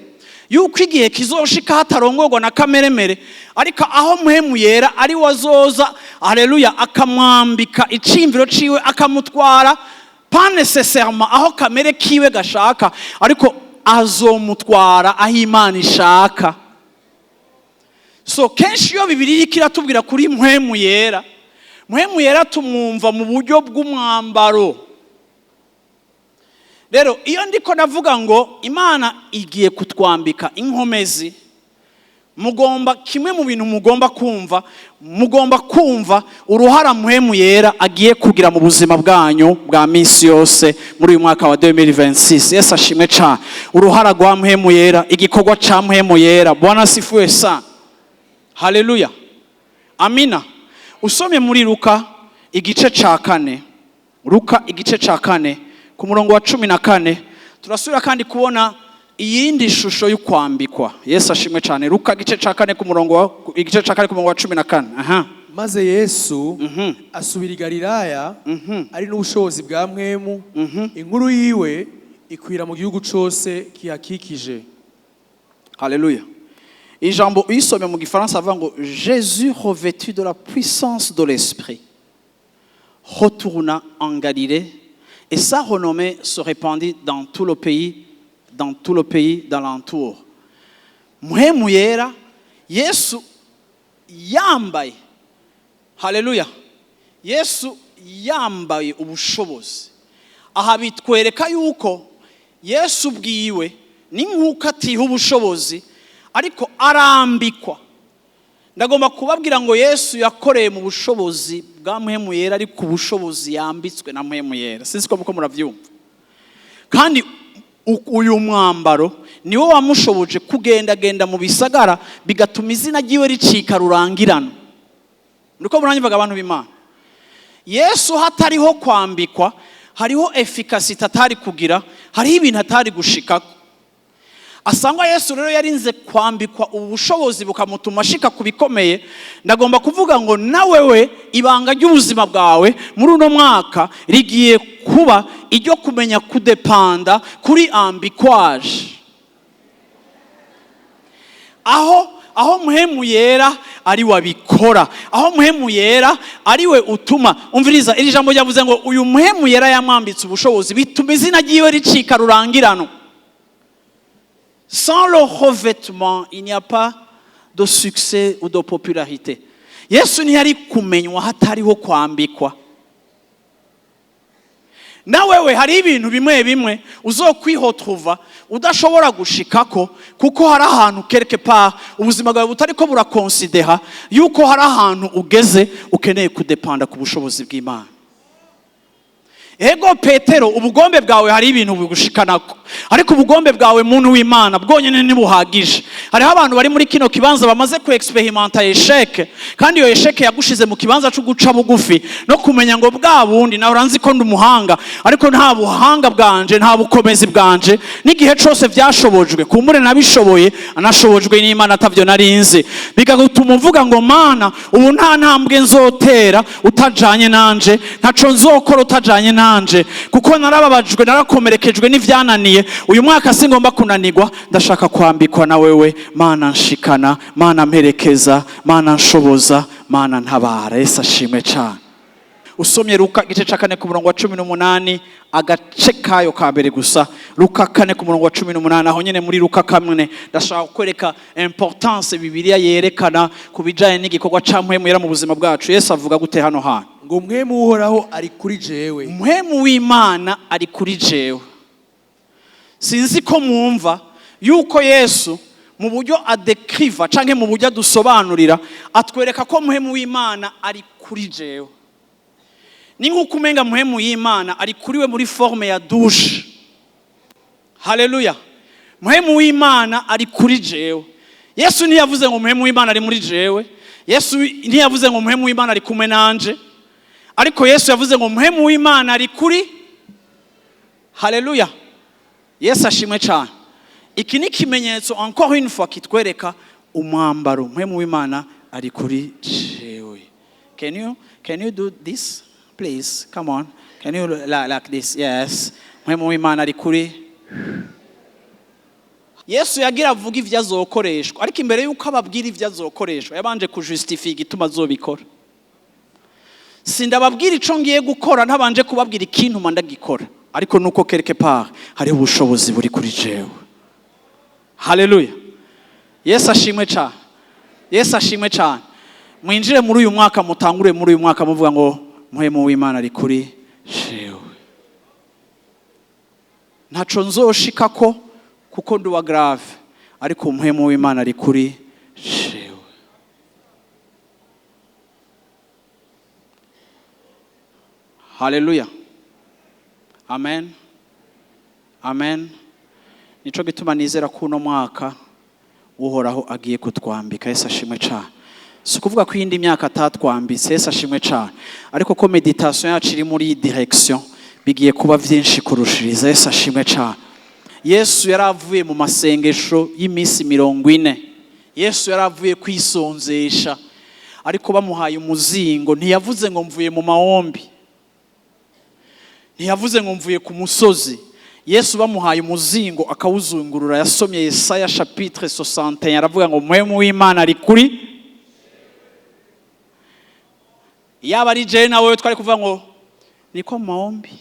yuko igihe kizoshika hatarongorwa na kameremere ariko aho muhemu yera ari wazoza haleluya akamwambika icimviro ciwe akamutwara pas nécessairement aho kamere kiwe gashaka ariko azomutwara aho Imana ishaka. So kenshi iyo Bibiliya ikiratubwira kuri muhemu yera tumwumva mu buryo bw'umwambaro. Rero iyo ndiko navuga ngo Imana igiye kutwambika inkomezi mugomba kimwe mu bintu mugomba kumva uruhara muhemu yera agiye kugira mu buzima bwanyu bwa misi yose muri uyu mwaka wa 2026. Yesu ashimwe cyane. Uruhara rwa muhemu yera igikorwa ca muhemu yera. Bwana asifiwe sana. Haleluya. Amina. Usomye muri Luka igice ca 4. Luka igice ca 4 ku murongo wa 14 turasubira kandi kubona iyindi shusho y'ukwambikwa. Yesu ashimwe cyane. Luka igice ca 4 ku murongo wa 14. Aha. Maze Yesu asubira i Galilaya ari n'ubushobozi bwa mwemu inkuru yiwe ikwira mu gihugu cyose kihakikije. Haleluya. ijambo uyisome mu gifaransa avuga ngo Jésus revêtu de la puissance de l'esprit retourna en Galilée et sa renommée se répandit dans tout le pays d'alentour. Muhemu yera Yesu yambaye, haleluya, Yesu yambaye ubushobozi. Aha bitwereka yuko Yesu bwiwe ni nk'uko atiha ubushobozi ariko arambikwa. Ndagomba kubabwira ngo Yesu yakoreye mu bushobozi bwa Muhemu yera ariko ubushobozi yambitswe na Muhemu yera. Sinzi ko muko muravyumva. Kandi uyu mwambaro niwo wamushoboje kugendagenda mu bisagara bigatuma izina ryiwe ricika rurangirana. Ndiko muranyivaga abantu b'Imana. Yesu hatariho kwambikwa hariho efficacity atari kugira, hariho ibintu atari gushikako. Asangwa Yesu rero yarinze kwambikwa ubushobozi bukamutuma ashika kubikomeye. Ndagomba kuvuga ngo nawewe ibanga ry'ubuzima bwawe muri uno mwaka rigiye kuba iryo kumenya kudepanda kuri ambikwaje. Aho Muhemu yera ari wabikora, aho Muhemu yera ari we utuma. Umviriza iri jambo ryavuze ngo uyu Muhemu yera yamwambitse ubushobozi bituma izina ryiwe ricika rurangirano. Sans le revêtement, il n'y a pas de succès ou de popularité. Yesu ntiyari kumenywa hatariho kwambikwa. Nawewe hari ibintu bimwe bimwe uzokwihotuva udashobora gushikako kuko hari ahantu quelque part ubuzima bwawe butariko burakonsidera yuko hari ahantu ugeze ukeneye kudepanda ku bushobozi bw'Imana. Ego Petero, ubugombe bwawe hari ibintu bigushikanako, ariko ubugombe bwawe muntu w'Imana bwonyene ntibuhagije. Hariho abantu bari muri kino kibanza bamaze ku experimenta échec, kandi iyo échec yagushize mu kibanza cyo guca bugufi no kumenya ngo bwa bundi naho uranzi ko ndumuhanga, ariko nta buhanga bwanje, nta bukomezi bwanje, n'igihe cyose byashobojwe kumure nabishoboye, anashobojwe n'Imana atavyo narinze. Bigagutuma uvuga ngo Mana, ubu nta ntambwe nzotera utajanye nanje, ntaco nzokora utajanye nanje, kuko narababajwe narakomerekejwe n'ivyananiye. Uyu mwaka singomba kunanirwa, ndashaka kwambikwa na wewe Mana nshikana, Mana mperekeza, Mana nshoboza, Mana ntabara. Yesu ashimwe cyane. Usomye Luka igice cya 4 ku murongo wa 18 agace kayo ka mbere gusa. Luka 4 ku murongo wa 18, aho nyene muri Luka 4 ndashaka kwereka importance Bibiliya yerekana kubijanye n'igikorwa ca Muhemu yera mu buzima bwacu. Yesu avuga gute hano hano? Ngo Muhemu uhoraho ari kuri jewe. Muhemu w'Imana ari kuri jewe. Sinzi ko mwumva yuko Yesu mu buryo adekriva canke mu buryo adusobanurira atwereka ko Muhemu w'Imana ari kuri jewe. Ni nk'uko umenga Muhemu w'Imana ari kuri we muri forme ya douche. Haleluya. Muhemu w'Imana ari kuri jewe. Yesu ntiyavuze ngo Muhemu w'Imana ari muri jewe. Yesu ntiyavuze ngo Muhemu w'Imana ari kumwe nanje. Ariko Yesu yavuze ngo Muhemu w'Imana ari kuri. Haleluya. Yesu ashimwe cyane. Iki ni kimenyetso encore une fois kitwereka umwambaro Muhemu w'Imana ari kuri jewe. Can you do this? Please, come on. Can you like this? Yes. Muhemu w'Imana ari kuri. Yesu yagira avuga ivyo azokoreshwa, ariko imbere yuko ababwira ivyo azokoreshwa yabanje kujustify igituma azobikora. Sindababwira ico ngiye gukora ntabanje kubabwira ikintu mandagikora, ariko nuko quelque part hari ubushobozi buri kuri jewe. Haleluya. Yesu ashimwe cyane. Yesu ashimwe cyane. Mwinjire muri uyu mwaka, mutangure muri uyu mwaka muvuga ngo Muhemu w'Imana ari kuri jewe. Ntaco nzoshikako kuko nduwa grave, ariko Muhemu w'Imana ari kuri jewe. Haleluya. Amen. Amen. Nico gituma nizera ko uno mwaka uhoraho agiye kutwambika. Yesu ashimwe cyane. Si kuvuga ko iyindi myaka atatwambitse. Yesu ashimwe cyane. Ariko ko meditation yacu iri muri direction bigiye kuba byinshi kurushiriza. Yesu ashimwe cyane. Yesu yaravuye mu masengesho y'imisi 40. Yesu yaravuye kwisonzesha, ariko bamuhaye umuzingo ntiyavuze ngo mvuye mu maombi, ntiyavuze ngo mvuye ku musozi, Yesu bamuhaye umuzingo akawuzungurura, yasomye Yesaya chapitre 61 aravuga ngo mpwemu w'Imana ari kuri. Yaba ari je nawe twari kuvuga ngo niko maombi.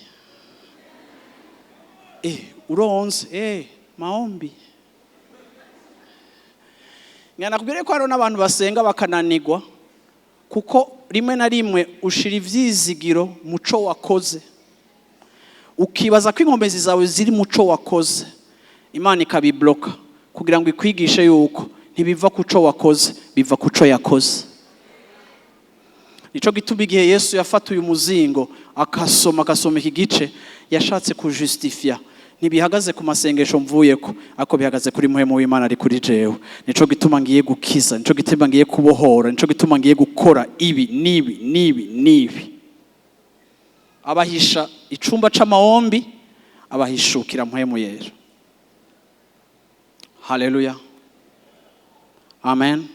Uronze maombi. Ngana kubwire ko hari n'abantu basenga bakananigwa kuko rimwe na rimwe ushira ivyizigiro muco wakoze, ukibaza ko inkomezi zawe ziri muco wakoze, Imana ikabibloka kugira ngo ikwigishe yuko ntibiva kuco wakoze, biva kuco yakoze. Nico gituma igihe Yesu yafatuye umuzingo akasoma iki gice, yashatse kujustifia ntibihagaze ku masengesho mvuyeko, ako bihagaze kuri mpwemu w'Imana ari kuri jewe. Nico gituma ngiye gukiza, nico gituma ngiye kubohora, nico gituma ngiye gukora ibi nibi. Abahisha icumba c'amahombi, abahishukira mpwemu yera. Haleluya, amen.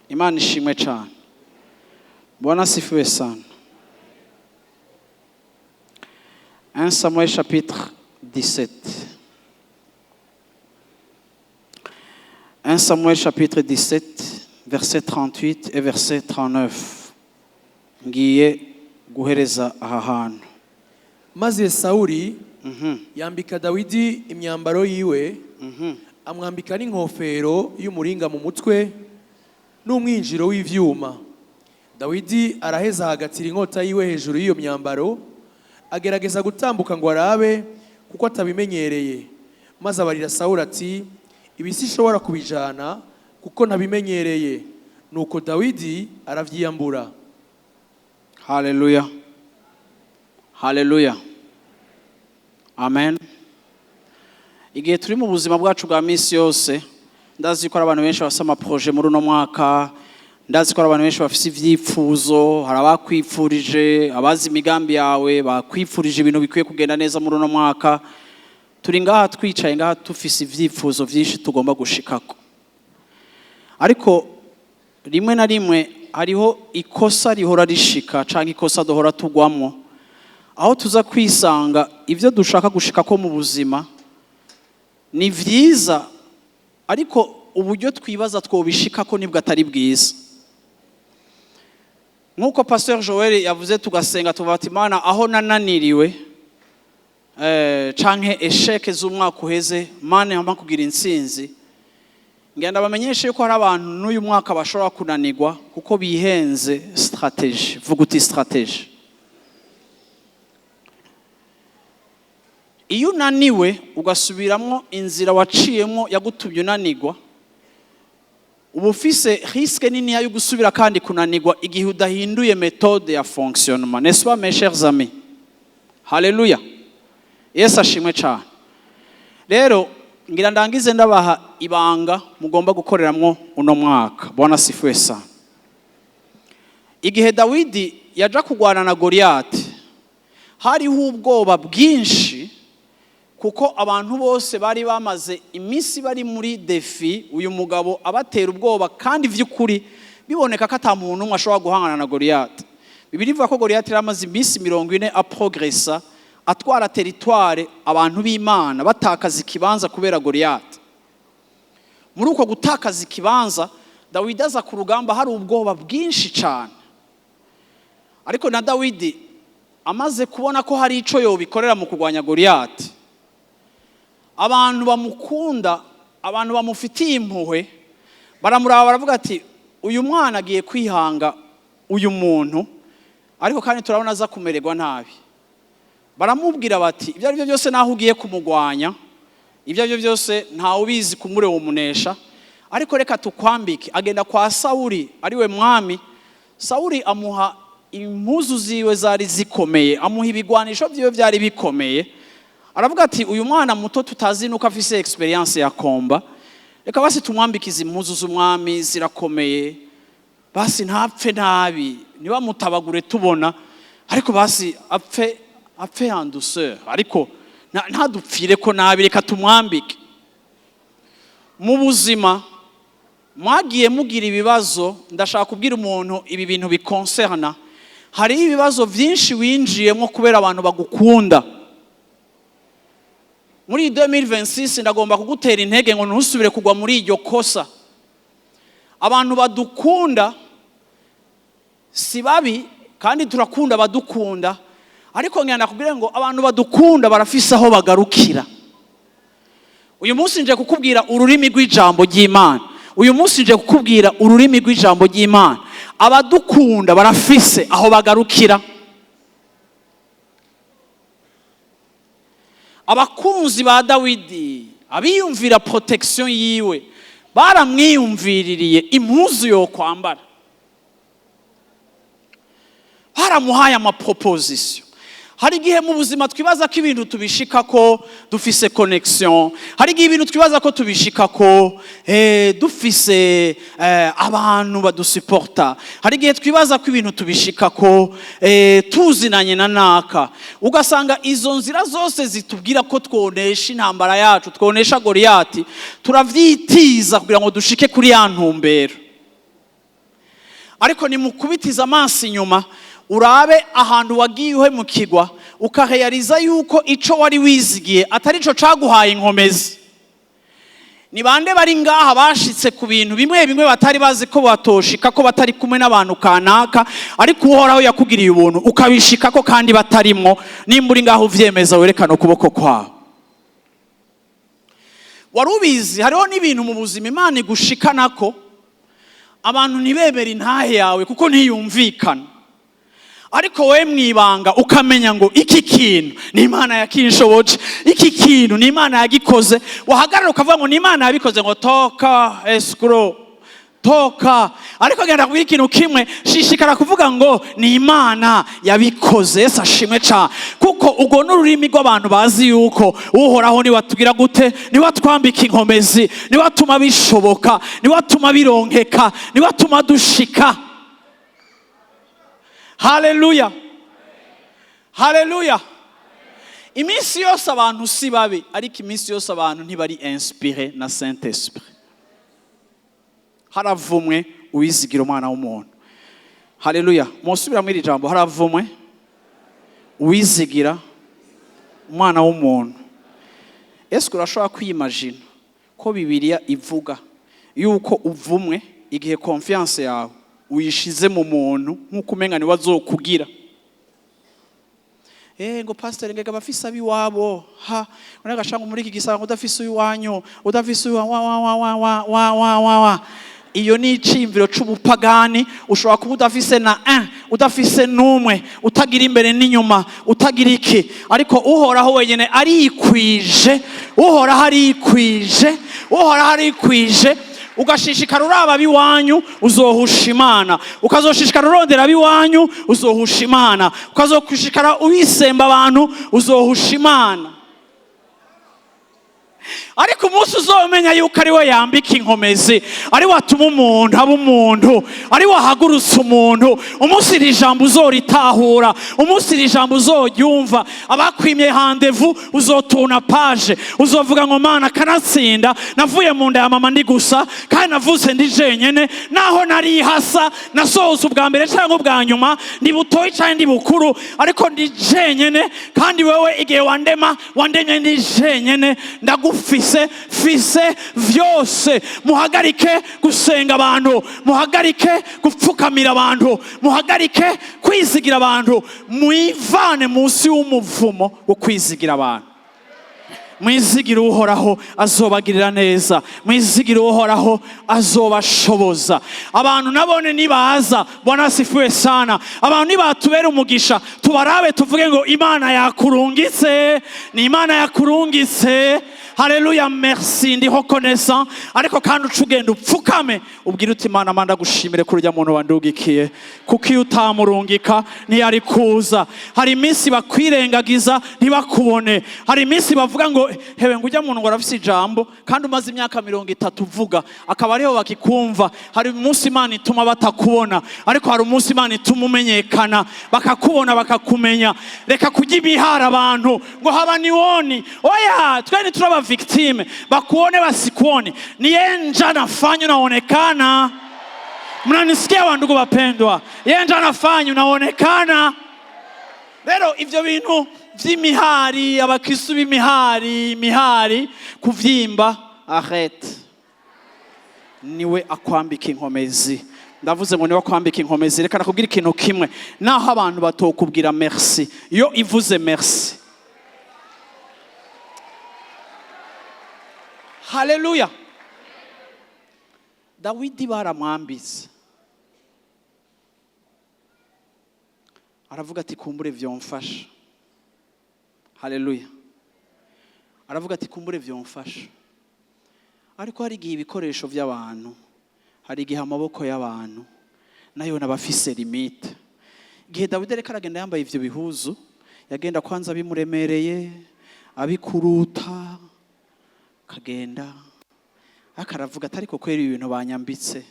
Imana ishimwe cyane. Bwana asifiwe sana. 1 Samuel chapitre 17. 1 Samuel chapitre 17, verset 38 et verset 39. Ngiye guhereza aha hantu. Maze Sawuli yambika Dawidi imyambaro yiwe, amwambika n'inkofero y'umuringa mu mutwe n'umwinjiro w'ivyuma. Dawidi araheza ahagatira inkota yiwe hejuru y'iyo myambaro, agerageza gutambuka ngo arabe kuko atabimenyereye. Maze abarira Sawuli ati, ibi sinshobora kubijana kuko ntabimenyereye. Nuko Dawidi aravyiyambura. Haleluya, haleluya, amen. Igihe turi mu buzima bwacu bwa misi yose, ndazi ko abantu benshi bafite amaproje muri uno mwaka, ndazi ko abantu benshi bafite ivyifuzo, hari abakwipfurije, abazi imigambi yawe bakwipfurije ibintu bikwiye kugenda neza muri uno mwaka. Turi ngaha twicaye ngaha tufise ivyifuzo vyinshi tugomba gushikako, ariko rimwe na rimwe hariho ikosa rihora rishika canke ikosa duhora tugwamwo, aho tuza kwisanga ivyo dushaka gushikako mu buzima ni vyiza, ariko uburyo twibaza twobishikako nibwo atari bwiza. Nkuko Pasteur Joel yavuze, tugasenga tuvuga ati Mana, aho nananiriwe canke esheke z'umwaka uheze, Mana yamba kugira intsinzi. Ngenda bamenyeshe yuko hari abantu n'uyu mwaka bashobora kunanirwa kuko bihenze strategy. Vuga uti strategy. Iyo unaniwe ugasubiramwo inzira waciyemwo yagutumye unanirwa, uba ufise risque nini yo gusubira kandi kunanirwa igihe udahinduye méthode ya fonctionnement. N'est-ce pas mes chers amis? Haleluya. Yesu ashimwe cyane. Rero ngira ndangize ndabaha ibanga mugomba gukoreramwo uno mwaka. Bwana asifiwe sana. Igihe Dawidi yaja kugwana na Goliath, hariho ubwoba bwinshi kuko abantu bose bari bamaze imisi bari muri defi, uyu mugabo abatera ubwoba kandi vy'ukuri biboneka ko ata muntu umwe ashobora guhangana na Goliath. Bibiri bivuga ko Goliath yaramaze imisi 40 aprogressa, atwara territoire abantu b'Imana batakaza ikibanza kubera Goliath. Muri uko gutakaza ikibanza, Dawidi aza ku rugamba hari ubwoba bwinshi cyane. Ariko na Dawidi amaze kubona ko hari ico yobikorera mu kugwanya Goliath, abantu bamukunda, abantu bamufitiye impuhwe, baramuraba baravuga ati uyu mwana agiye kwihanga uyu muntu, ariko kandi turabona aza kumererwa nabi. Baramubwira bati ibyo ari byo byose naho ugiye kumugwanya, ibyo ari byo byose nta ubizi kumure umunesha, ariko reka tukwambike. Agenda kwa Sawuli ariwe mwami. Sawuli amuha impuzu ziwe zari zikomeye, amuha ibigwanisho byiwe byari bikomeye. Aravuga ati uyu mwana muto tutazi nuko afise experience ya komba, reka basi tumwambike izi mpuzu z'umwami zirakomeye, basi ntapfe nabi, niba mutabagure tubona, ariko basi apfe en douceur, ariko ntadupfire ko nabi, reka tumwambike. Mu buzima mwagiye mugira ibibazo, ndashaka kubwira umuntu ibi bintu bikoncerna. Hari ibibazo byinshi winjiyemo kubera abantu bagukunda. muri 2026 ndagomba kugutera intege ngo ntusubire kugwa muri iryo kosa. Abantu badukunda si babi kandi turakunda badukunda, ariko ngenda kubwira ngo abantu badukunda barafise aho bagarukira. Uyu munsi nje kukubwira ururimi rw'ijambo ry'Imana. Uyu munsi nje kukubwira ururimi rw'ijambo ry'Imana. Abadukunda barafise aho bagarukira. Abakunzi ba Dawidi, abiyumvira protection yiwe, baramwiyumviririye impuzu yo kwambara. Baramuhaye amaproposition. Hari igihe mu buzima twibaza ko ibintu tubishika ko dufise connection. Hari igihe ibintu twibaza ko tubishika ko dufise abantu badusuporta. Hari igihe twibaza ko ibintu tubishika ko tuzinanye na naka. Ugasanga izo nzira zose zitubwira ko twonesha intambara yacu, twonesha Goliyati, turavyitiza kugira ngo dushike kuri ya ntumbero. Ariko nimukubitiza amaso inyuma, urabe ahantu wagiye uhemukirwa, ukaheyariza yuko ico wari wizigiye atari ico caguhaye inkomezi. Ni bande bari ngaha bashitse ku bintu bimwe bimwe batari bazi ko batoshika, ko batari kumwe n'abantu kanaka, ariko uhoraho yakugiriye ubuntu ukabishika ko kandi batarimwo. Nimburi ngaho uvyemeza werekana ukuboko kwawe. Warubizi hariho n'ibintu mu buzima Imana igushikanako abantu ntibemera intahe yawe kuko ntiyumvikana, ariko we mwibanga ukamenya ngo iki kintu ni Imana yakinshoboje, iki kintu ni Imana yagikoze. Wahagarara ukavuga ngo ni Imana yabikoze, ngo toka escrow toka. Ariko genda kubwira ikintu kimwe, shishikara kuvuga ngo ni Imana yabikoze. Yesu ashimwe cyane, kuko ugo n'ururimi rw'abantu bazi yuko uhoraho ni watugira gute, ni watwambika inkomezi, ni watuma bishoboka, ni watuma bironkeka, ni watuma dushika. Haleluya, haleluya. Iminsi yose abantu si babi, ariko iminsi yose abantu ntibari inspiré na Saint Esprit. Haravumwe uwizigira umwana w'umuntu. Haleluya. Musubira muri ijambo, haravumwe uwizigira umwana w'umuntu. Ese urashobora kwimagine ko Bibiliya ivuga yuko uvumwe igihe confiance yawe uyishize mu muntu nk'uko umenga ni wazokugira? Ngo pastor ngega bafisa biwabo ha unagashanga muri iki gisanga udafise uwanyu, udafise wa iyo ni icimviro c'ubupagani. Ushobora kuba udafise na udafise numwe, utagira imbere n'inyuma, utagira iki, ariko uhoraho wenyene arikwije, uhoraho arikwije, uhoraho arikwije. Ugashishikara uraba biwanyu uzohusha Imana, ukazoshishikara urondera biwanyu uzohusha Imana, ukazokushikara ubisemba abantu uzohusha Imana. Ariko umunsi uzomenya yuko ari we yambika inkomezi, ari watuma umuntu aba umuntu, ari wahagurutsa umuntu, umunsi iri jambo uzoritahura, umunsi iri jambo uzoryumva, abakwimye handevu uzotuna page, uzovuga ngo Mana kanatsinda, navuye mu nda ya mama ndi gusa, kandi navutse ndi jenyene, naho nari hasa nasohotse ubwa mbere cyangwa ubwa nyuma, ndi butoyi cyangwa ndi bukuru, ariko ndi jenyene, kandi wewe igihe wandemye ndi jenyene, ndagufise fise vyose. Muhagarike gusenga abantu, muhagarike gupfukamira abantu, muhagarike kwizigira abantu, mwivane munsi w'umuvumo wo kwizigira abantu. Mwizigire uhoraho azobagirira neza, mwizigire uhoraho azobashoboza. Abantu nabone nibaza, Bwana asifiwe sana, abantu nibatubera umugisha, tubarabe tuvuge ngo Imana yakurungitse, ni Imana yakurungitse. Haleluya, merci, ndi reconnaissant. Ariko kandi ucugenda upfukame ubwira uti Imana manda gushimire kurya muntu wandugikiye, kuko iyo utamurungika ntiyari kuza. Hari iminsi bakwirengagiza ntibakubone, hari iminsi bavuga ngo hewe ngo ujya muntu ngo arafise ijambo kandi umaze imyaka 30 uvuga, akaba ariho bakikumva. Hari umunsi Imana ituma batakubona, ariko hari umunsi Imana ituma umenyekana, bakakubona bakakumenya. Reka kujya ibihara abantu ngo haba niwoni, oya twene turaba victime, bakuone basikuone, ni nja nafanya unaonekana. Mnanisikia wandugu wapendwa? Nja nafanya unaonekana. Lero ivyo bintu vy'imihari, abakristo b'imihari, kuvyimba. Arrête. Niwe akwambika inkomezi. Ndavuze ngo niwe akwambika inkomezi. Reka nakubwira ikintu kimwe, naho abantu batokubwira merci, iyo ivuze merci. Haleluya. Dawidi baramwambitse, aravuga ati kumbure vyomfasha. Haleluya. Aravuga ati kumbure vyomfasha. Ariko hari igihe ibikoresho by'abantu, hari igihe amaboko y'abantu nayo nabafise limite. Igihe Dawidi reka aragenda yambaye ivyo bihuzu, yagenda kwanza bimuremereye, abikuruta, kagenda akaravuga ati ariko kweri ibintu banyambitse.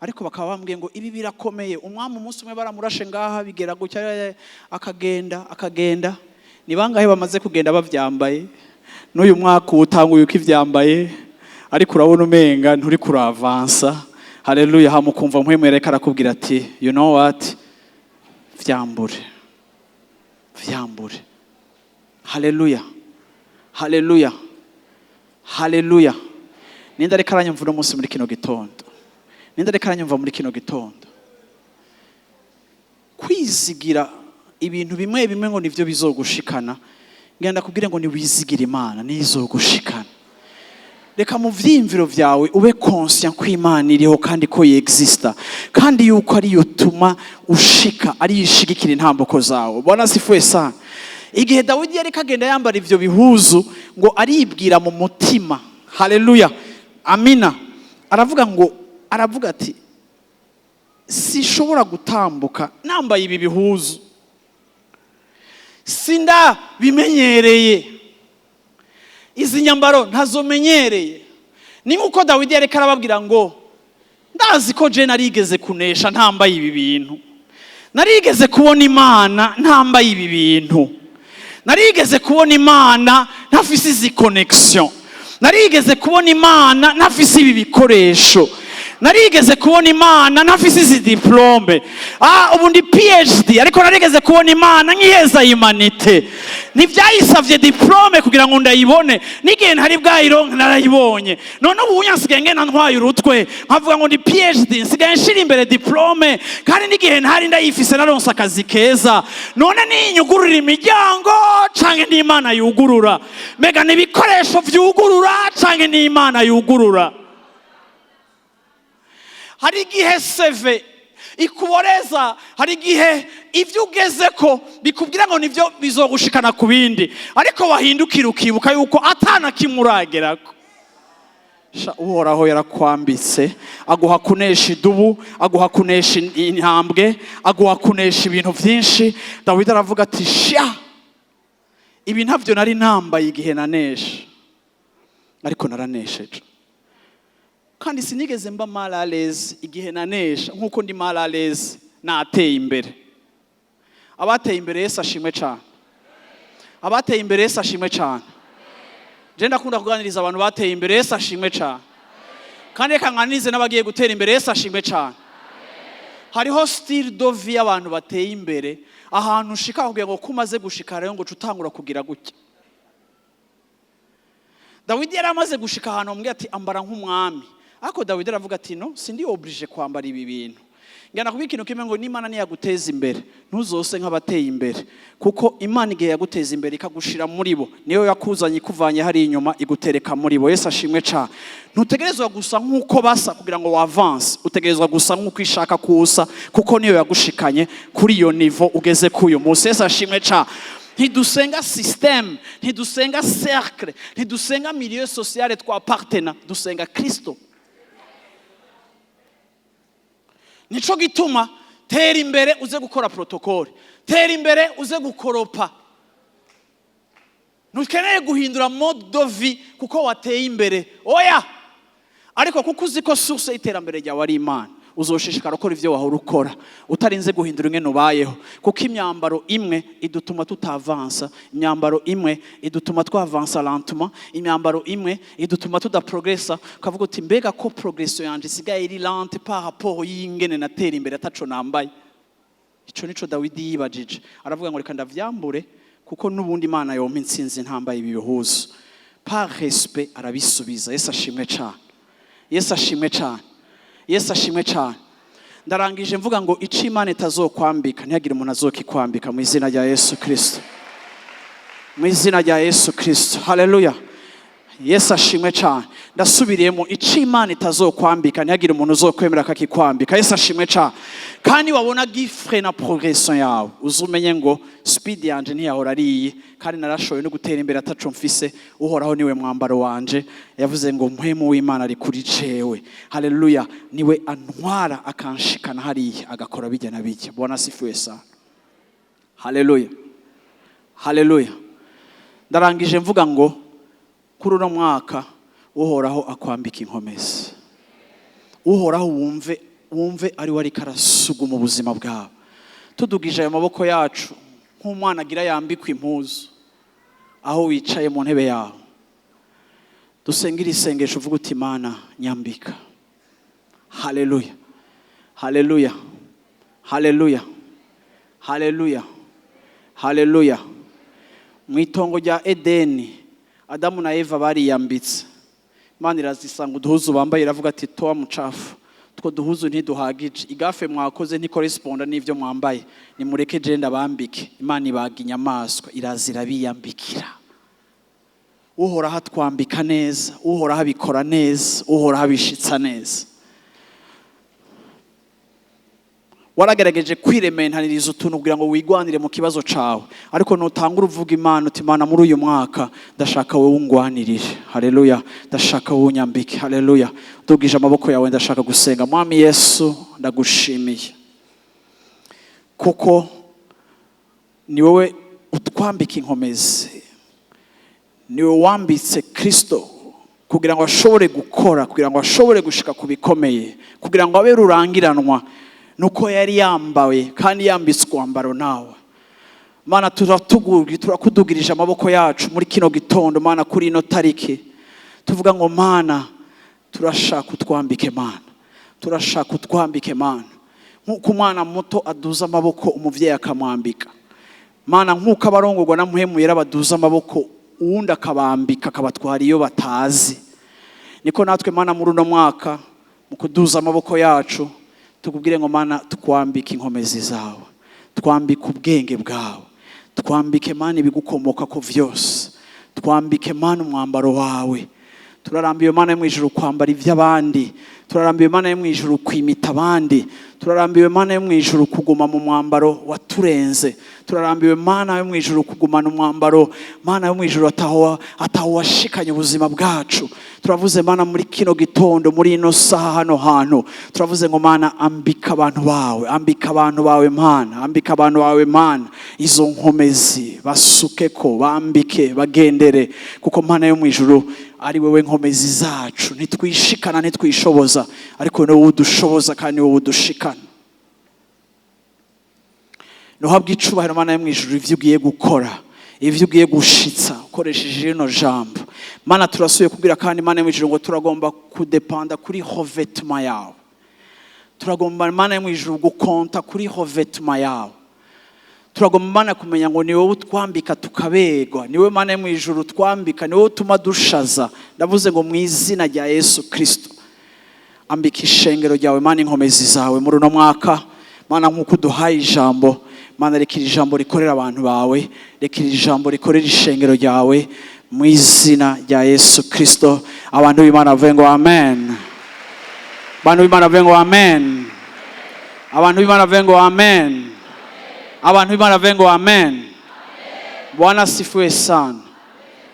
Ariko bakaba bambwiye ngo ibi birakomeye. Umwami umunsi umwe baramurashe ngaha bigera gutya, akagenda. Ni bangahe bamaze kugenda bavyambaye? N'uyu mwaka utanguye uko ivyambaye, ariko urabona umenga nturi kuravansa. Haleluya. Hamukumva mpwemere reka arakubwira ati you know what, vyambure. Haleluya. Haleluya. Ninda reka aranyumva uno munsi muri kino gitondo. Ninda reka aranyumva muri kino gitondo. Kwizigira ibintu bimwe ngo nivyo bizogushikana. Ngenda kubwire ngo ni wizigira Imana nizogushikana. Reka mu vyimviro vyawe ube conscient ko Imana iriho kandi ko yexista, kandi yuko ari yo tuma ushika, ari yishigikira intamboko zawe. Bwana sifuwe sana. Igihe Dawidi yari kagenda yambara ivyo bihuzu ngo aribwira mu mutima. Haleluya. Amina. Aravuga ati sishobora gutambuka nambaye ibi bihuzu. Sinda bimenyereye. Izi nyambaro ntazomenyereye. Ni nkuko Dawidi yareka arababwira ngo ndazi ko je narigeze kunesha ntambaye ibi bintu. Narigeze kubona Imana ntambaye ibi bintu. Narigeze kubona Imana ntafise izi connection. Narigeze kubona Imana ntafise ibi bikoresho. Narigeze kubona Imana ntafise izi diplome. Ubu ndi PhD, ariko narigeze kubona Imana nkiheza humanite. Ntivyayisavye diplome kugira ngo ndayibone. N'igihe ntari bwayironka narayibonye. None ubu unyansigaye ngena ntwaye urutwe nkavuga ngo ndi PhD, nsigaye nshira imbere diplome, kandi n'igihe ntari ndayifise naronse akazi keza. None ninyugurura imiryango canke ni Imana yugurura? Mega n'ibikoresho vyugurura canke ni Imana yugurura? Hari igihe CV ikuboreza, hari igihe ivyo ugezeko bikubwira ngo nivyo bizogushikana ku bindi, ariko wahindukira ukibuka yuko atana kimuragerako. Uhoraho yarakwambitse, aguha kunesha idubu, aguha kunesha intambwe, aguha kunesha ibintu vyinshi. Dawidi aravuga ati sha, ibi ntavyo nari nambaye igihe nanesha, ariko naranesheje. Kandi sinigeze mba mal à l'aise igihe nanesha nkuko ndi mal à l'aise nateye imbere. Abateye imbere Yesu ashimwe cyane. Abateye imbere Yesu ashimwe cyane. Je ndakunda kuganiriza abantu bateye imbere Yesu ashimwe cyane. Kandi reka nganize n'abagiye gutera imbere Yesu ashimwe cyane. Hariho style de vie y'abantu bateye imbere, ahantu ushika kugira ngo kumaze gushika rero ngo tutangura kugira gutya. Dawidi yaramaze gushika ahantu ambwira ati ambara nk'umwami. Ako Dawidi aravuga ati no, sindi oblige kwambara ibi bintu. Ngana kubika ikintu kimwe ngo n'Imana niyaguteza imbere, ntuzose nk'abateye imbere, kuko Imana igihe yaguteza imbere ikagushira muri bo, niyo yakuzanye ikuvanye hari inyuma igutereka muri bo. Yesu ashimwe cyane. Ntutegerezwa gusa nk'uko basa kugira ngo wavance, utegerezwa gusa nk'uko ishaka kusa, kuko niyo yagushikanye kuri iyo niveau ugeze kuyo munsi. Yesu ashimwe cyane. Ntidusenga système, ntidusenga cercle, ntidusenga milieu social twapartena, dusenga Kristo. Nico gituma tera imbere uze gukora protocole, tera imbere uze gukoropa. Ntukeneye guhindura mode de vie kuko wateye imbere. Oya! Ariko kuko uzi ko source y'iterambere ryawe ari Imana, uzoshishikara ukora ivyo wahora ukora utarinze guhindura ingene ubayeho, kuko imyambaro imwe idutuma tutavansa, imyambaro imwe idutuma twavansa lentement, imyambaro imwe idutuma tudaprogressa. Ukavuga uti mbega ko progression yanje isigaye iri lente par rapport y'ingene natera imbere ataco nambaye. Ico nico Dawidi yibajije, aravuga ngo reka ndavyambure kuko n'ubundi Imana yompa intsinzi ntambaye ibi bihuzo. Par respect arabisubiza. Yesu ashimwe cyane. Yesu ashimwe cyane. Yesu ashimwe cyane. Ndarangije mvuga ngo ico Imana itazokwambika ntihagire umuntu azokikwambika mu izina rya Yesu Kristo. Mu izina rya Yesu Kristo. Haleluya. Yesu ashimwe cyane. Ndasubiriyemo ico Imana itazokwambika ntihagire umuntu uzokwemera akakikwambika. Yesu ashimwe cyane. Kandi wabona gifre na progression yawe uzumenye ngo speed yanje ntiyahora ariyi kandi narashoye no gutera imbere ataco mfise. Uhoraho niwe mwambaro wanje. Yavuze ngo mpwemu w'Imana ari kuri jewe. Haleluya. Niwe antwara akanshikana hariya agakora bijya na bijya. Bwana sifiwe sana. Haleluya. Haleluya. Ndarangije mvuga ngo kuri uno mwaka Uhoraho akwambika inkomezi. Uhoraho wumve ari wari karasugu mu buzima bwawe. Tudugije ayo maboko yacu nk'umwana agira yambikwa impuzu aho wicaye mu ntebe yawe. Dusengera isengesho uvuga uti Imana nyambika. Haleluya. Haleluya. Haleluya. Haleluya. Haleluya. Mu itongo rya Edeni Adamu na Eva bariyambitse. Imana irazisanga uduhuzu bambaye iravuga ati toa mucafu. Two duhuzu ntiduhagije. Igafe mwakoze ntikorresponda n'ivyo mwambaye. Nimureke je ndabambike. Imana ibaga inyamaswa irazira biyambikira. Uhoraho atwambika neza. Uhoraho abikora neza. Uhoraho abishitsa neza. Waragerageje kwirementaniriza utuntu kugira ngo wigwanire mu kibazo cawe, ariko nutangura uvuga Imana uti Imana muri uyu mwaka ndashaka wowe ungwanirire. Haleluya. Ndashaka wowe unyambike. Haleluya. Dugije amaboko yawe ndashaka gusenga. Mwami Yesu ndagushimiye kuko ni wowe utwambika inkomezi. Ni wowe wambitse Kristo kugira ngo ashobore gukora, kugira ngo ashobore gushika kubikomeye, kugira ngo abe rurangiranwa nuko yari yambawe kandi yambitswe kwambaro nawe. Mana turakudugirije amaboko yacu muri kino gitondo Mana kuri ino tariki. Tuvuga ngo Mana turashaka utwambike Mana. Turashaka utwambike Mana. Nkuko umwana muto aduza amaboko umuvyeyi akamwambika. Mana nkuko abarongorwa na mpwemu yera baduza amaboko uwundi akabambika akabatwara iyo batazi. Niko natwe Mana muri uno mwaka mu kuduza amaboko yacu tukubwire ngo Mana twambike inkomezi zawe. Twambike ubwenge bwawe. Twambike Mana ibigukomoka ko vyose. Twambike Mana umwambaro wawe. Turarambiwe Mana yo mwijuru kwambara ivy'abandi. Turarambiwe Mana yo mwijuru kwimita abandi. Turarambiwe Mana yo mwijuru kuguma mu mwambaro waturenze. Turarambiwe Mana yo mwijuru kugumana umwambaro Mana yo mwijuru ataho washikanye ubuzima bwacu. Turavuze Mana muri kino gitondo muri ino saha hano hantu turavuze ngo Mana ambika abantu bawe, ambika abantu bawe Mana, ambika abantu bawe Mana. Izo nkomezi basukeko, bambike, bagendere kuko Mana yo mwijuru ari wewe nkomezi zacu. Nitwishikana nitwishoboza ariko ni wowe udushoboza kandi wowe udushikana. Nohabwa icubahiro Mana yo mwijuru ivyo ugiye gukora, ivyo ugiye gushitsa ukoresheje rino jambo. Mana turasuye kubwira kandi Mana yo mwijuru ngo turagomba kudepanda kuri revêtement yawe. Turagomba Mana yo mwijuru gukonta kuri revêtement yawe. Turagomba Mana kumenya ngo ni wowe utwambika tukabegwa, ni wowe Mana yo mwijuru twambika, ni wowe utuma dushaza. Ndavuze ngo mu izina rya Yesu Kristo ambika ishengero ryawe Mana inkomezi zawe muri uno mwaka. Mana nkuko duhaye ijambo Mana rekira ijambo rikorera abantu bawe, rekira ijambo rikorera ishengero ryawe mu izina rya Yesu Kristo. Abantu b'Imana bavuge ngo amen. Abantu b'Imana bavuge ngo amen. Abantu b'Imana bavuge ngo amen. Abantu b'Imana bavuge ngo amen. Bwana asifiwe sana.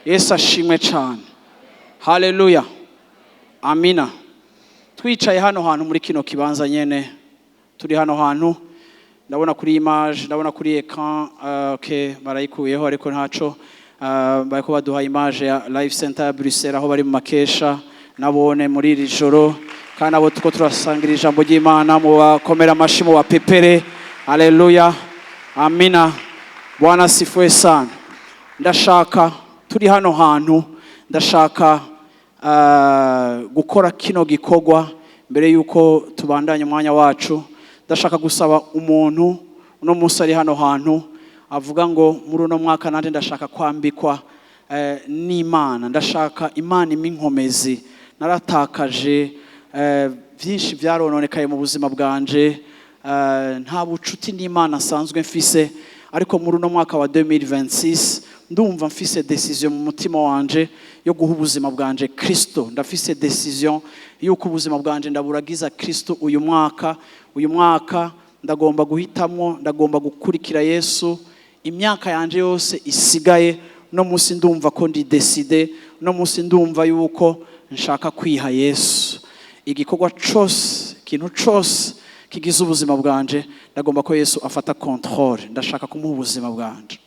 Yesu ashimwe cyane. Haleluya. Amina. Twicaye hano hantu muri kino kibanza nyene. Turi hano hantu. Ndabona kuri image, ndabona kuri écran, okay, barayikuyeho ariko ntaco. Bariko baduha image ya Life Center ya Bruxelles aho bari mu makesha nabone muri iri joro kandi abo tuko turasangira ijambo ry'Imana mu bakomera amashimo wa pepere. Haleluya. Amina. Bwana asifiwe sana. Ndashaka turi hano hantu ndashaka gukora kino gikogwa mbere yuko tubandanya umwanya wacu. Ndashaka gusaba umuntu uno munsi ari hano hantu avuga ngo muri uno mwaka nanje ndashaka kwambikwa n'Imana, ndashaka Imana iminkomezi. Naratakaje byinshi byarononekaye mu buzima bwanje, nta bucuti n'Imana nsanzwe mfise, ariko muri uno mwaka wa 2026 ndumva mfise decision mu mutima wanje yo guha ubuzima bwanje Kristo. Ndafise decision yuko ubuzima bwanje ndaburagiza Kristo uyu mwaka ndagomba guhitamwo, ndagomba gukurikira Yesu imyaka yanje yose isigaye. No musi ndumva ko ndi decide, no musi ndumva yuko nshaka kwiha Yesu. Igikorwa cyose, ikintu cyose kigize ubuzima bwanje, ndagomba ko Yesu afata control. Ndashaka kumuha ubuzima bwanje.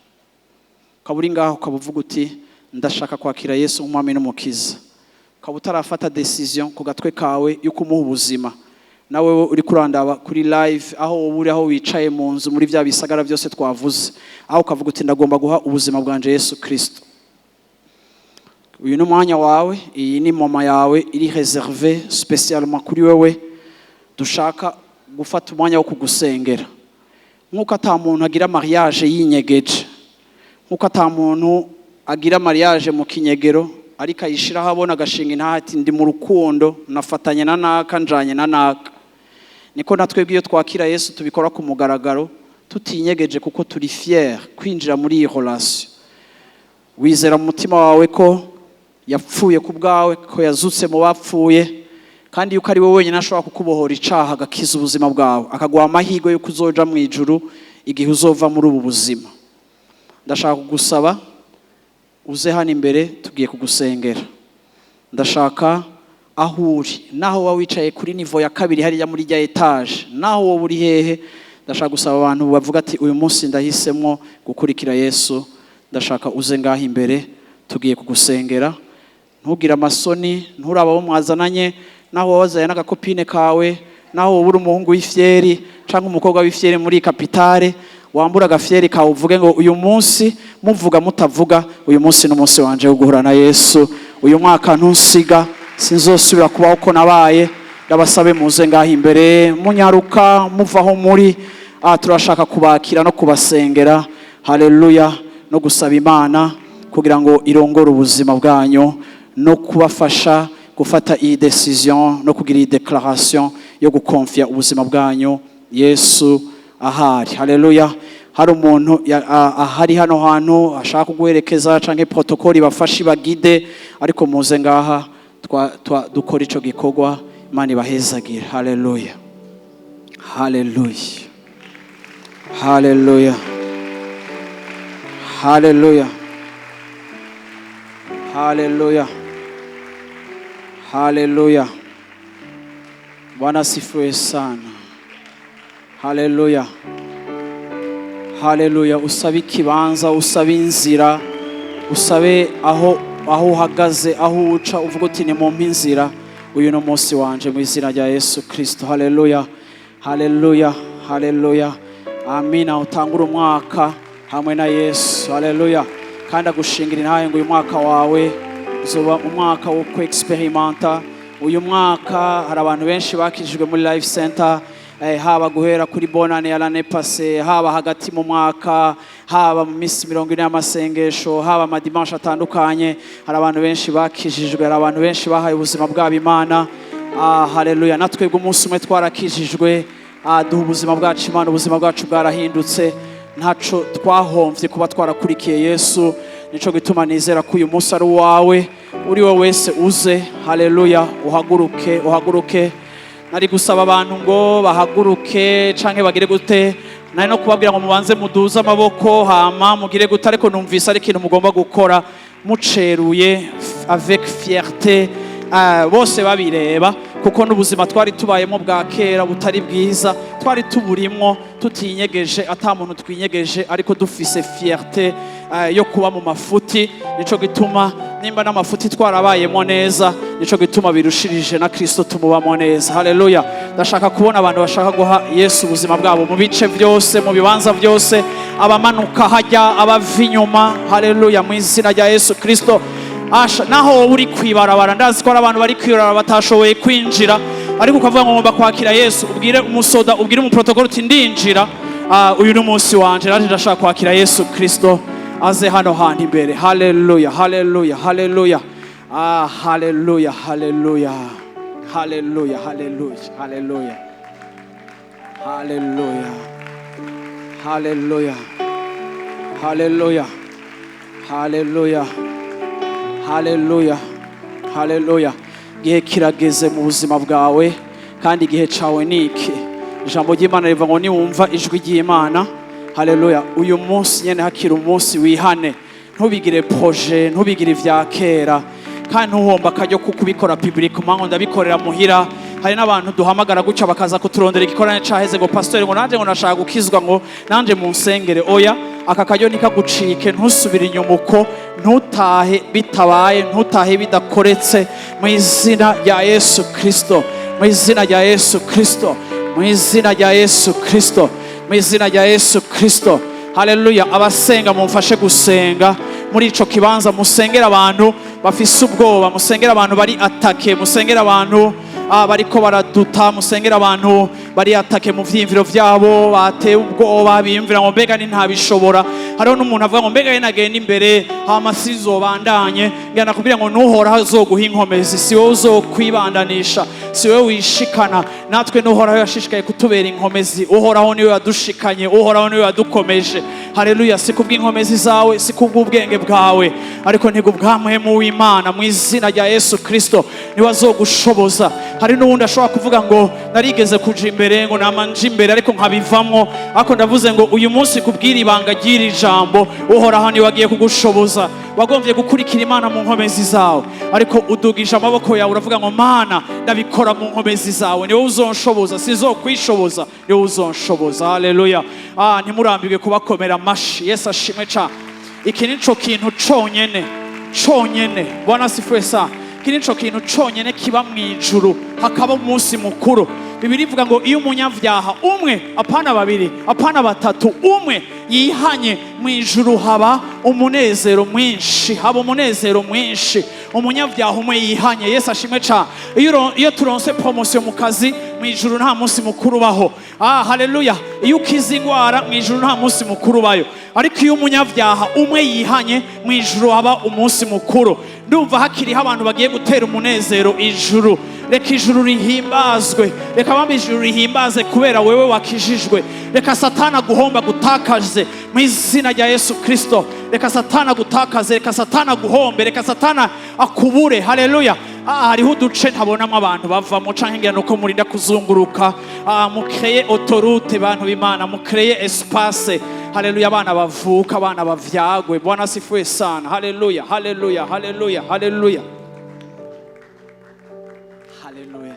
Kaburi ngaho kabuvuga uti ndashaka kwakira Yesu nk'umwami n'umukiza, kabutarafata decision ku gatwe kawe yo kumuha ubuzima, nawe uri kurandaba kuri live aho uri, aho wicaye mu nzu muri bya bisagara byose twavuze, aho kavuga uti ndagomba guha ubuzima bwanje Yesu Kristo. Uyu ni umwanya wawe, iyi ni mama yawe iri reserve spécialement kuri wewe. Dushaka gufata umwanya wo kugusengera. Nkuko ata muntu agira mariage yinyegeje, nkuko ata muntu agira mariage mu kinyegero ariko ayishira habona agashinga intahati ndi mu rukundo nafatanye na naka njanye na naka, niko natwebwe iyo twakira Yesu tubikora ku mugaragaro tutinyegeje, kuko turi fier kwinjira muri iyi relation. Wizera mu mutima wawe ko yapfuye ku bwawe, ko yazutse mu bapfuye, kandi yuko ari wowe wenyine ashobora kukubohora icaha agakiza ubuzima bwawe, akaguha amahirwe yo kuzoja mu ijuru igihe uzova muri ubu buzima. Ndashaka kugusaba uze hano imbere, tugiye kugusengera. Ndashaka aho uri, naho wa wicaye kuri niveau ya kabiri hariya muri rya etage, naho wowe uri hehe, ndashaka gusaba abantu bavuga ati uyu munsi ndahisemo gukurikira Yesu. Ndashaka uze ngaho imbere, tugiye kugusengera. Ntugira amasoni, nturaba bo mwazananye, naho wazaye n'agakopine kawe, naho uri umuhungu w'ifyeri cyangwa umukobwa w'ifyeri muri kapitale, wambura agafyeri kawe uvuge ngo uyu munsi, muvuga mutavuga, uyu munsi n'umunsi wanje wo guhura na Yesu. Uyu mwaka ntusiga, sinzosubira kubaho uko nabaye. Ndabasabe muze ngaho imbere, munyaruka muvaho muri. Turashaka kubakira no kubasengera. Haleluya. No gusaba Imana kugira ngo irongore ubuzima bwanyu no kubafasha gufata iyi decision no kugira iyi declaration yo gukonfia ubuzima bwanyu Yesu ahari. Haleluya. Hari umuntu ahari hano hantu ashaka kuguherekeza canke protocole bafashe bagide, ariko muze ngaha dukora ico gikorwa. Imana ibahezagire. Haleluya. Haleluya. Haleluya. Haleluya. Haleluya. Haleluya. Bwana sifiwe sana. Haleluya. Haleluya. Usabe ikibanza, usabe inzira, usabe aho uhagaze, aho uca uvuga uti ni mu inzira. Uyu no munsi wanje mu izina rya Yesu Kristo. Haleluya. Haleluya. Haleluya. Amina. Utangura umwaka hamwe na Yesu. Haleluya. Kandi agushingira intahe ngo uyu mwaka wawe uzoba umwaka wo ku-experimenta. Uyu mwaka hari abantu benshi bakijijwe muri Life Center, haba guhera kuri bonane ya l'année passée, haba hagati mu mwaka, haba mu minsi 40 y'amasengesho, haba amadimanche atandukanye. Hari abantu benshi bakijijwe, hari abantu benshi bahaye ubuzima bwabo Imana. Haleluya. Natwebwe umunsi umwe twarakijijwe, duha ubuzima bwacu Imana, ubuzima bwacu bwarahindutse. Ntaco twahomvye kuba twarakurikiye Yesu. Nico gituma nizera ko uyu munsi ari wawe, uri wowe wese uze. Haleluya. Uhaguruke. Nari gusaba abantu ngo bahaguruke canke bagire gute, nari no kubabwira ngo mubanze muduze amaboko hama mugire gute, ariko numvise ari ikintu mugomba gukora muceruye avec fierté. Bose babireba, kuko n'ubuzima twari tubayemo bwa kera butari bwiza, twari tuburimwo tutinyegeje, ata muntu twinyegeje, ariko dufise fierté yo kuba mu mafuti. Nico gituma nimba n'amafuti twarabayemo neza, nico gituma birushirije na Kristo tumubamo neza. Haleluya. Ndashaka kubona abantu bashaka guha Yesu ubuzima bwabo mu bice byose, mu bibanza byose, abamanuka hajya, abava inyuma. Haleluya. Mu izina rya Yesu Kristo. Naho uri kwibarabara, ndazi ko abantu bari kwirara batashoboye kwinjira, ariko ukavuga ngo ngomba kwakira Yesu, ubwire umusoda, ubwire umuprotocole uti ndinjira. uyu ni umunsi wanje naje ndashaka kwakira Yesu Kristo aze hano hantu imbere. Haleluya, haleluya, haleluya. Haleluya, haleluya, haleluya, haleluya, haleluya, haleluya, haleluya, haleluya, haleluya, haleluya, haleluya. Igihe kirageze mu buzima bwawe kandi igihe cawe niki. Ijambo ry'Imana rivuga ngo niwumva ijwi ry'Imana, haleluya, uyu munsi nyene hakiri umunsi wihane. Ntubigire projet, ntubigire vya kera, kandi ntuhomba akaryo kubikora public. Mango ndabikorera muhira. Hari n'abantu duhamagara guca bakaza kuturondera igikorane caheze ngo pastor ngo nanje ngo nashaka gukizwa ngo nanje mu nsengere. Oya, aka karyo nikagucike, ntusubire inyuma uko, ntutahe bitabaye, ntutahe bidakoretse mu izina rya Yesu Kristo, mu izina rya Yesu Kristo, mu izina rya Yesu Kristo, mu izina rya Yesu Kristo. Haleluya. Abasenga mumfashe gusenga muri ico kibanza, musengera abantu bafise ubwoba, musengera abantu bari atake, musengera abantu bariko baraduta, musengera abantu bari atake mu vyimviro vyabo, bateye ubwoba biyumvira ngo mbega ni ntabishobora. Hariho n'umuntu avuga ngo mbega yenagenda imbere hama sizobandanye. Ngana kubwira ngo nuhora azoguha inkomezi, si wowe uzokwibandanisha, si wowe wishikana. Natwe nuhoraho yashishikaye kutubera inkomezi. Uhoraho niwe yadushikanye, uhoraho niwe yadukomeje. Haleluya. Si kubw'inkomezi zawe, si kubw'ubwenge bwawe, ariko ntigo bw'amahemu w'Imana. Mu izina rya Yesu Kristo niwe azogushoboza. Hari n'uwundi ashobora kuvuga ngo narigeze kuja imbere ngo namanje imbere ariko nkabivamwo, ariko ndavuze ngo uyu munsi kubwira ibanga ry'iri jambo, uhoraho niwe agiye kugushoboza. Wagomvye gukurikira Imana mu nkomezi zawe, ariko udugije amaboko yawe uravuga ngo Mana ndabikora mu nkomezi zawe, niwe uzonshoboza, sizokwishoboza, niwe uzonshoboza. Haleluya. Ntimurambirwe kubakomera amashi. Yesu ashimwe cyane. Iki nico kintu conyene Bwana asifiwe sana. Iki nico kintu conyene kiba mwijuru, hakaba umunsi mukuru. Bibiri ivuga ngo iyo umunyavyaha umwe, apana babiri, apana batatu, umwe yihanye, mwijuru haba umunezero mwinshi, haba umunezero mwinshi. Umunyavyaha umwe yihanye. Yesu ashimwe cyane. Iyo turonse promotion mu kazi, mwijuru nta munsi mukuru baho. Haleluya. Iyo ukiza ingwara, mwijuru nta munsi mukuru bayo. Ariko iyo umunyavyaha umwe yihanye, mwijuru haba umunsi mukuru. Ndumva hakiriho abantu bagiye gutera umunezero ijuru. Reka ijuru rihimbazwe, reka bambi ijuru rihimbaze kubera wewe wakijijwe. Reka Satana guhomba gutakaze mu izina rya Yesu Kristo. Reka Satana gutakaze, reka Satana guhombe, reka Satana akubure. Haleluya. Hariho uduce ntabonamo abantu bavamo canke ngira nuko murinda kuzunguruka. Mukreye autoroute bantu b'Imana, mukreye espace. Haleluya. Abana bavuka, abana bavyagwe. Bwana asifiwe sana. Haleluya, haleluya, haleluya, haleluya, haleluya,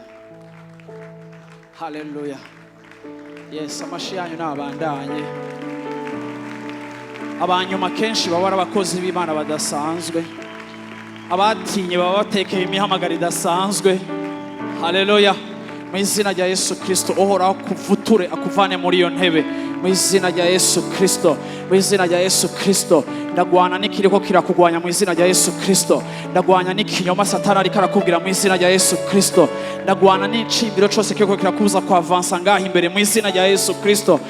haleluya. Yes, amashi yanyu nabandanye. Abanyuma kenshi baba ari abakozi b'Imana badasanzwe, abatinye baba batekeye imihamagaro idasanzwe. Haleluya. Mu izina rya Yesu Kristo, uhoraho kuvuture akuvane muri iyo ntebe. Mu izina rya Yesu Kristo, mu izina rya Yesu Kristo. Ndagwana n'ikiriko kirakugwanya mu izina rya Yesu Kristo. Ndagwanya n'ikinyoma Satani ariko arakubwira mu izina rya Yesu Kristo. Ndagwana n'icimbiro cyose kiriko kirakubuza ku avansa ngaha imbere mu izina rya Yesu Kristo.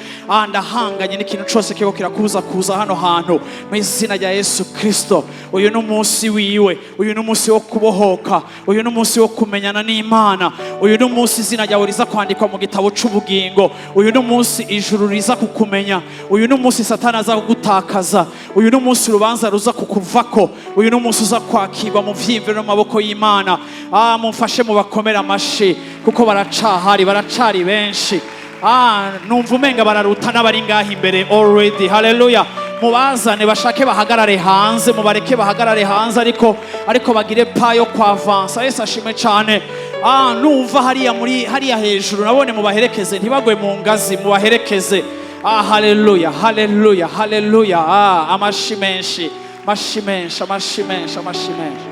Ndahanganye n'ikintu cyose kiriko kirakubuza kuza hano hantu mu izina rya Yesu Kristo. Uyu ni umunsi wiwe, uyu ni umunsi wo kubohoka, uyu ni umunsi wo kumenyana n'Imana, uyu ni umunsi izina ryawe riza kwandikwa mu gitabo c'ubugingo, uyu ni umunsi ijuru riza kukumenya, uyu ni umunsi Satani aza kugutakaza, uyu ni umunsi urubanza ruza kukuvako, uyu ni umunsi uza kwakirwa mu vyimviro n'amaboko y'Imana. Mumfashe mu bakomera amashi kuko baracari benshi. Numva umenga bararuta n'abari ngaha imbere already. Haleluya. Mubazane bashake bahagarare hanze, mubareke bahagarare hanze ariko bagire pa yo kwavansa. Yesu ashimwe cyane. Numva hariya hejuru nabone mubaherekeze, ntibagwe mu ngazi, mubaherekeze. Haleluya, haleluya, haleluya. Amashi menshi, amashi menshi, amashi menshi, amashi menshi.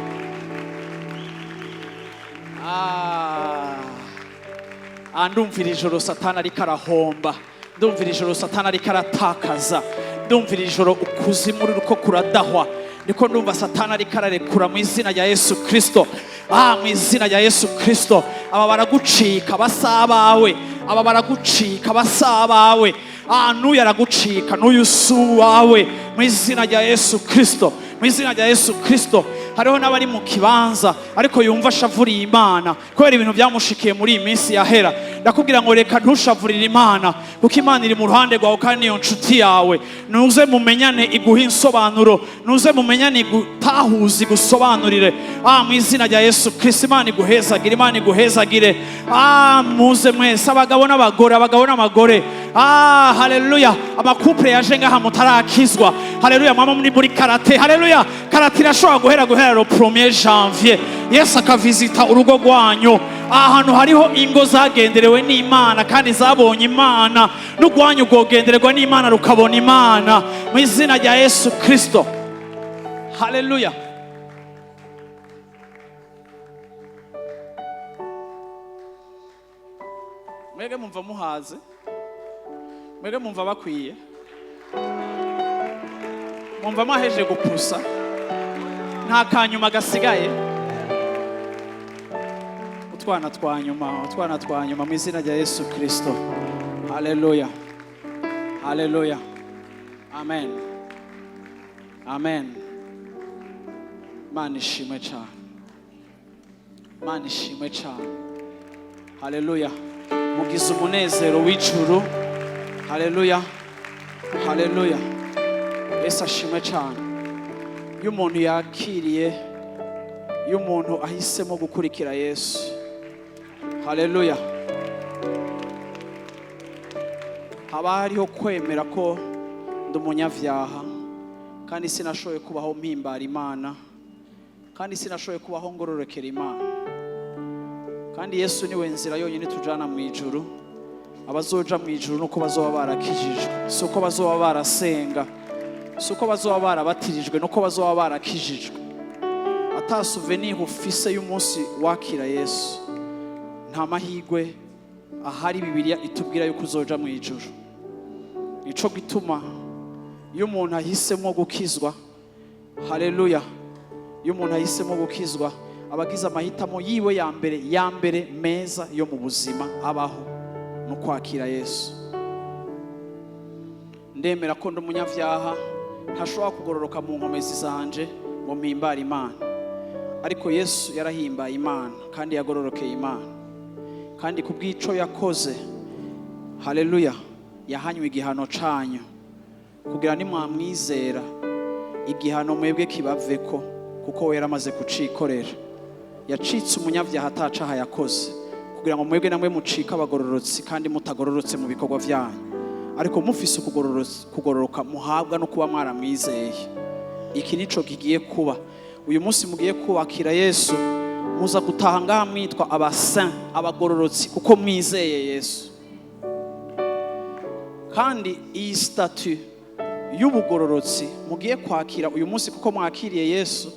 Ndumvira ijoro Satani ariko arahomba, ndumvira ijoro Satani ariko aratakaza, ndumvira ijoro ukuzimu ruko kuradahwa, niko ndumva Satani ariko ararekura mu izina rya Yesu Kristo. Mu izina rya Yesu Kristo. Aba baragucika basabawe, aba baragucika basabawe. n'uyu aragucika, n'uyu si uwawe mu izina rya Yesu Kristo, mu izina rya Yesu Kristo. Hariho n'abari mu kibanza ariko yumva ashavuriye Imana kubera ibintu byamushikiye muri iyi minsi yahera. Ndakubwira ngo reka ntushavurire Imana, kuko Imana iri mu ruhande rwawe kandi niyo nshuti yawe. Nuze mumenyane iguha insobanuro, nuze mumenyane igutahuze igusobanurire. Mu izina rya Yesu Kristo, Imana iguhezagire, Imana iguhezagire. Muze mwese, abagabo n'abagore. Haleluya. Amakupure yaje ngaha mutarakizwa. Haleluya. Mama muri karate. Haleluya. Karate irashobora guhera le 1er janvier. Yesu akavizita urugo rwanyu. Ahantu hariho ingo zagenderewe n'Imana kandi zabonye Imana, n'urwanyu rwogendererwa n'Imana rukabona Imana mu izina rya Yesu Kristo. Haleluya. Mwege mumva muhaze, mwege mumva bakwiye, mumva maheje gupusa, nta kanyuma gasigaye. Utwana twanyuma mu izina rya Yesu Kristo. Haleluya. Haleluya. Amen. Amen. Imana ishimwe cyane. Imana ishimwe cyane. Haleluya. Mugize umunezero w'ijuru. Haleluya. Haleluya. Yesu ashimwe cyane. Iyo umuntu yakiriye, iyo umuntu ahisemo gukurikira Yesu. Haleluya. Haba hariho kwemera ko ndi umunyavyaha kandi sinashoboye kubaho mpimbara Imana, kandi sinashoboye kubaho ngororokera Imana. Kandi Yesu niwe nzira yonyine tujana mu ijuru. Abazoja mu ijuru nuko bazoba barakijijwe, suko bazoba barasenga, suko bazoba barabatirijwe, nuko bazoba barakijijwe. Ata souvenir ufise y'umunsi wakira Yesu, nta mahigwe ahari. Bibiliya itubwira yuko uzoja mu ijuru. Nico gituma iyo umuntu ahisemo gukizwa, haleluya, iyo umuntu ahisemo gukizwa abagize amahitamo yiwe ya mbere meza yo mu buzima abaho no kwakira Yesu. Ndemera ko ndi umunyavyaha, ntashobora kugororoka mu nkomezi zanje ngo mpimbare Imana, ariko Yesu yarahimbaye Imana kandi yagororokeye Imana, kandi kubw'ico yakoze, haleluya, yahanywe igihano canyu kugira nimwamwizera igihano mwebwe kibaveko, kuko we yaramaze kucikorera. Yacitse umunyavyaha atacaha yakoze kugira ngo mwebwe namwe mucika abagororotsi kandi mutagororotse mu bikorwa vyanyu, ariko mufise kugororoka muhabwa no kuba mwaramwizeye. Iki nico kigiye kuba uyu munsi mugiye kubakira Yesu, muza gutaha ngaha mwitwa abasaint, abagororotsi, kuko mwizeye Yesu. Kandi iyi statut y'ubugororotsi mugiye kwakira uyu munsi kuko mwakiriye Yesu,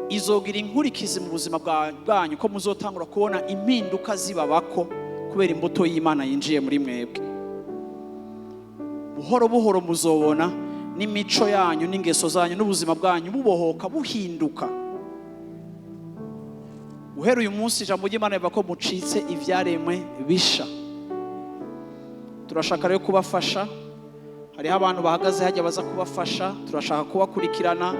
izogira inkurikizi mu buzima bwanyu, ko muzotangura kubona impinduka zibabako kubera imbuto y'Imana yinjiye muri mwebwe. Buhoro buhoro muzobona n'imico yanyu n'ingeso zanyu n'ubuzima bwanyu bubohoka buhinduka. Uhera uyu munsi ijambo ry'Imana rivuga ko mucitse ivyaremwe bisha. Turashaka rero kubafasha. Hariho abantu bahagaze hajya baza kubafasha. Turashaka kubakurikirana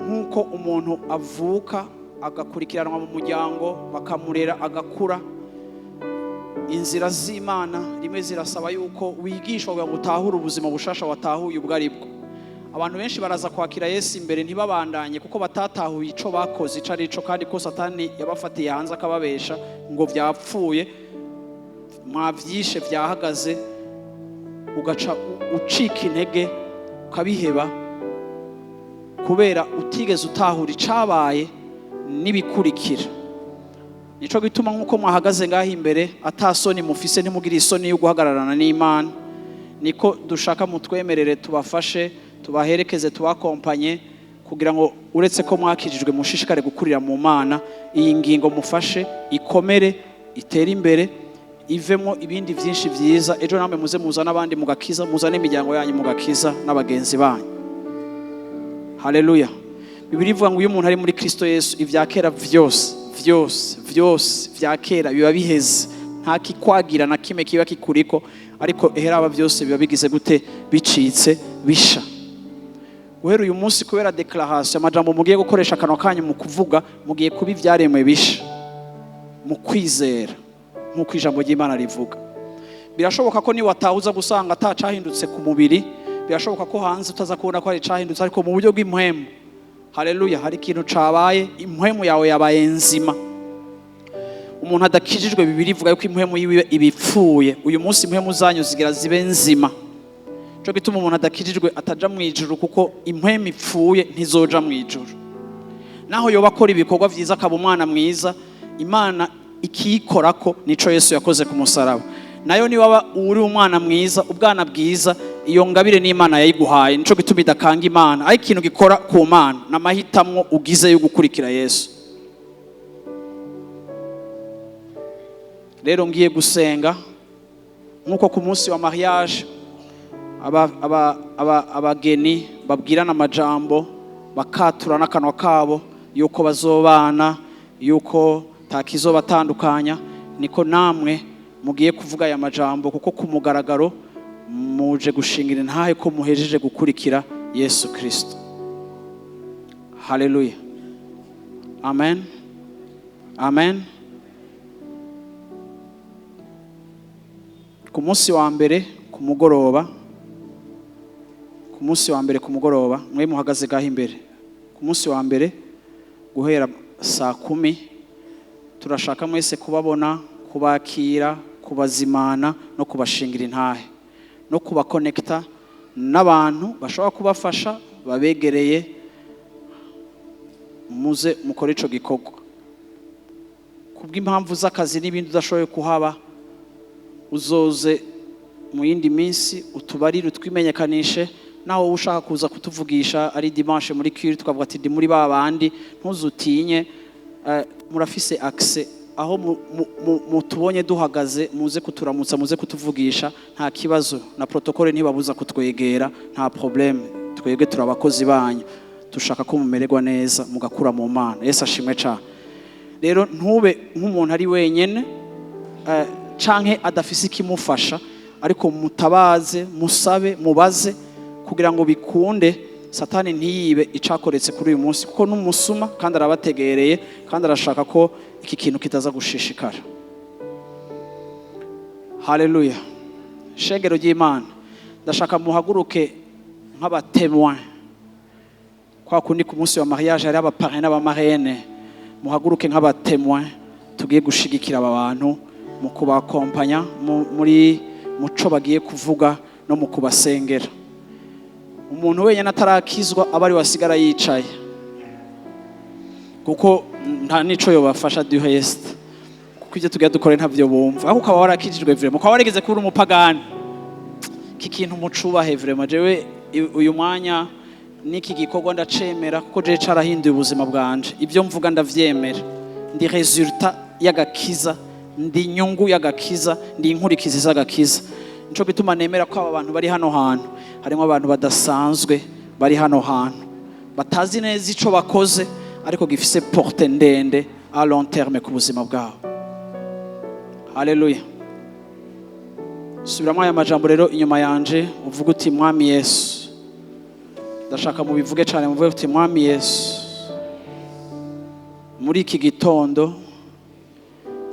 nk'uko umuntu avuka agakurikiranwa mu muryango, bakamurera agakura. Inzira z'Imana rimwe zirasaba yuko wigishwa kugira ngo utahure ubuzima bushasha watahuye ubwo aribwo. Abantu benshi baraza kwakira Yesu imbere ntibabandanye kuko batatahuye ico bakoze ico ari ico, kandi ko Satani yabafatiye hanze akababesha ngo vyapfuye, mwavyishe vyahagaze, ugaca ucika intege ukabiheba kubera utigeze utahura icabaye nibikurikira. Nico gituma nkuko mwahagaze ngaho imbere atasoni mufise, ntimugira isoni yo guhagararana n'Imana, niko dushaka mutwemerere tubafashe, tubaherekeze, tubakompanye kugira ngo uretse ko mwakijijwe mushishikare gukurira mu Mana. Iyi ngingo mufashe ikomere, itere imbere, ivemo ibindi byinshi byiza. Ejo namwe muze muzana abandi mugakiza, muzane imiryango yanyu mugakiza n'abagenzi banyu. Haleluya. Bibiliya ivuga ngo uyu muntu ari muri Kristo Yesu, ivyakera vyose vyakera biba biheze, nta kikwagira na kimwe kiba kikuriko, ariko eheraba byose biba bigize gute? Bicitse bisha. Guhera uyu munsi kubera declaration amajambo mugiye gukoresha akanwa kanyu mu kuvuga, mugiye kuba ivyaremwe bisha mu kwizera nk'uko ijambo ry'Imana rivuga. Birashoboka ko ni watahuza gusanga atacahindutse ku mubiri, birashoboka ko hanze utaza kubona ko ari cahindutse, ariko mu buryo bw'impwemu, haleluya, hari ikintu cabaye, impwemu yawe yabaye nzima. Umuntu adakijijwe Bibiri ivuga yuko impwemu yiwe ibipfuye. Uyu munsi impwemu zanyu zigira zibe nzima. Cyo gituma umuntu adakijijwe ataja mu ijuru, kuko impwemu ipfuye ntizoja mu ijuru. Naho yoba akora ibikorwa vyiza akaba umwana mwiza, Imana ikikorako nico Yesu yakoze ku musaraba. Nayo ni waba uri umwana mwiza, ubwana bwiza, iyo ngabire n'Imana yayiguhaye, nico gituma idakanga Imana. Ari ikintu gikora ku Mana n'amahitamwo ugize yo gukurikira Yesu. Rero ngiye gusenga nkuko ku munsi wa mariage abageni babwirana amajambo, bakaturana akanwa kabo yuko bazobana, yuko takizobatandukanya, niko namwe mugiye kuvuga aya majambo, kuko ku mugaragaro muje gushingira intahe ko muhejeje gukurikira Yesu Kristo. Haleluya. Amen. Amen. Ku munsi wa mbere ku mugoroba mwe muhagaze gaho imbere. Ku munsi wa mbere guhera saa 10 turashaka mwese kubabona, kubakira, kubazimana no kubashingira intahe, no kubakonekta n'abantu bashobora kubafasha babegereye, muze mukore ico gikorwa. Kubw'impamvu z'akazi n'ibindi udashoboye kuhaba, uzoze mu yindi minsi utubarire utwimenyekanishe. Naho ushaka kuza kutuvugisha ari dimanche muri kuri tukavuga ati ndi muri babandi, ntuzutinye, murafise access aho mutubonye duhagaze, muze kuturamutsa, muze kutuvugisha, nta kibazo. Na protocole ntibabuza kutwegera, nta problème. Twebwe turabakozi banyu, dushaka ko mumererwa neza, mugakura mu Mana. Yesu ashimwe cyane. Rero ntube nk'umuntu ari wenyene canke adafise ikimufasha, ariko mutabaze, musabe, mubaze, kugira ngo bikunde Satani ntiyibe icakoretse kuri uyu munsi, kuko n'umusuma kandi arabategereye, kandi arashaka ko iki kintu kitaza gushishikara. Haleluya. Shengero ry'Imana, ndashaka muhaguruke nk'abatemoin. Kwa kundi ku munsi wa mariage hari abaparrain n'abamarraine, muhaguruke nk'abatemoin, tugiye gushigikira aba bantu mu kubakompanya muri muco bagiye kuvuga no mu kubasengera. Umuntu wenyine atarakizwa abari wasigara yicaye, kuko nta nico yobafasha du reste, kuko ibyo tugiye dukore ntavyo bumva. Aho ukaba warakijijwe vraiment, ukaba warigeze kuri umupagani, iki kintu mucubahe vraiment. Jewe uyu mwanya niki gikorwa ndacemera, kuko je carahinduye ubuzima bwanje. Ibyo mvuga ndavyemera, ndi resultat y'agakiza, ndi nyungu y'agakiza, ndi inkurikizi z'agakiza. Nico gituma nemera ko aba bantu bari hano hantu harimo abantu badasanzwe, bari hano hantu batazi neza ico bakoze, ariko gifise porte ndende a long terme ku buzima bwabo. Haleluya. Subiramo aya majambo rero inyuma yanje, uvuga uti Mwami Yesu. Ndashaka mubivuge cyane, muvuge uti Mwami Yesu, muri iki gitondo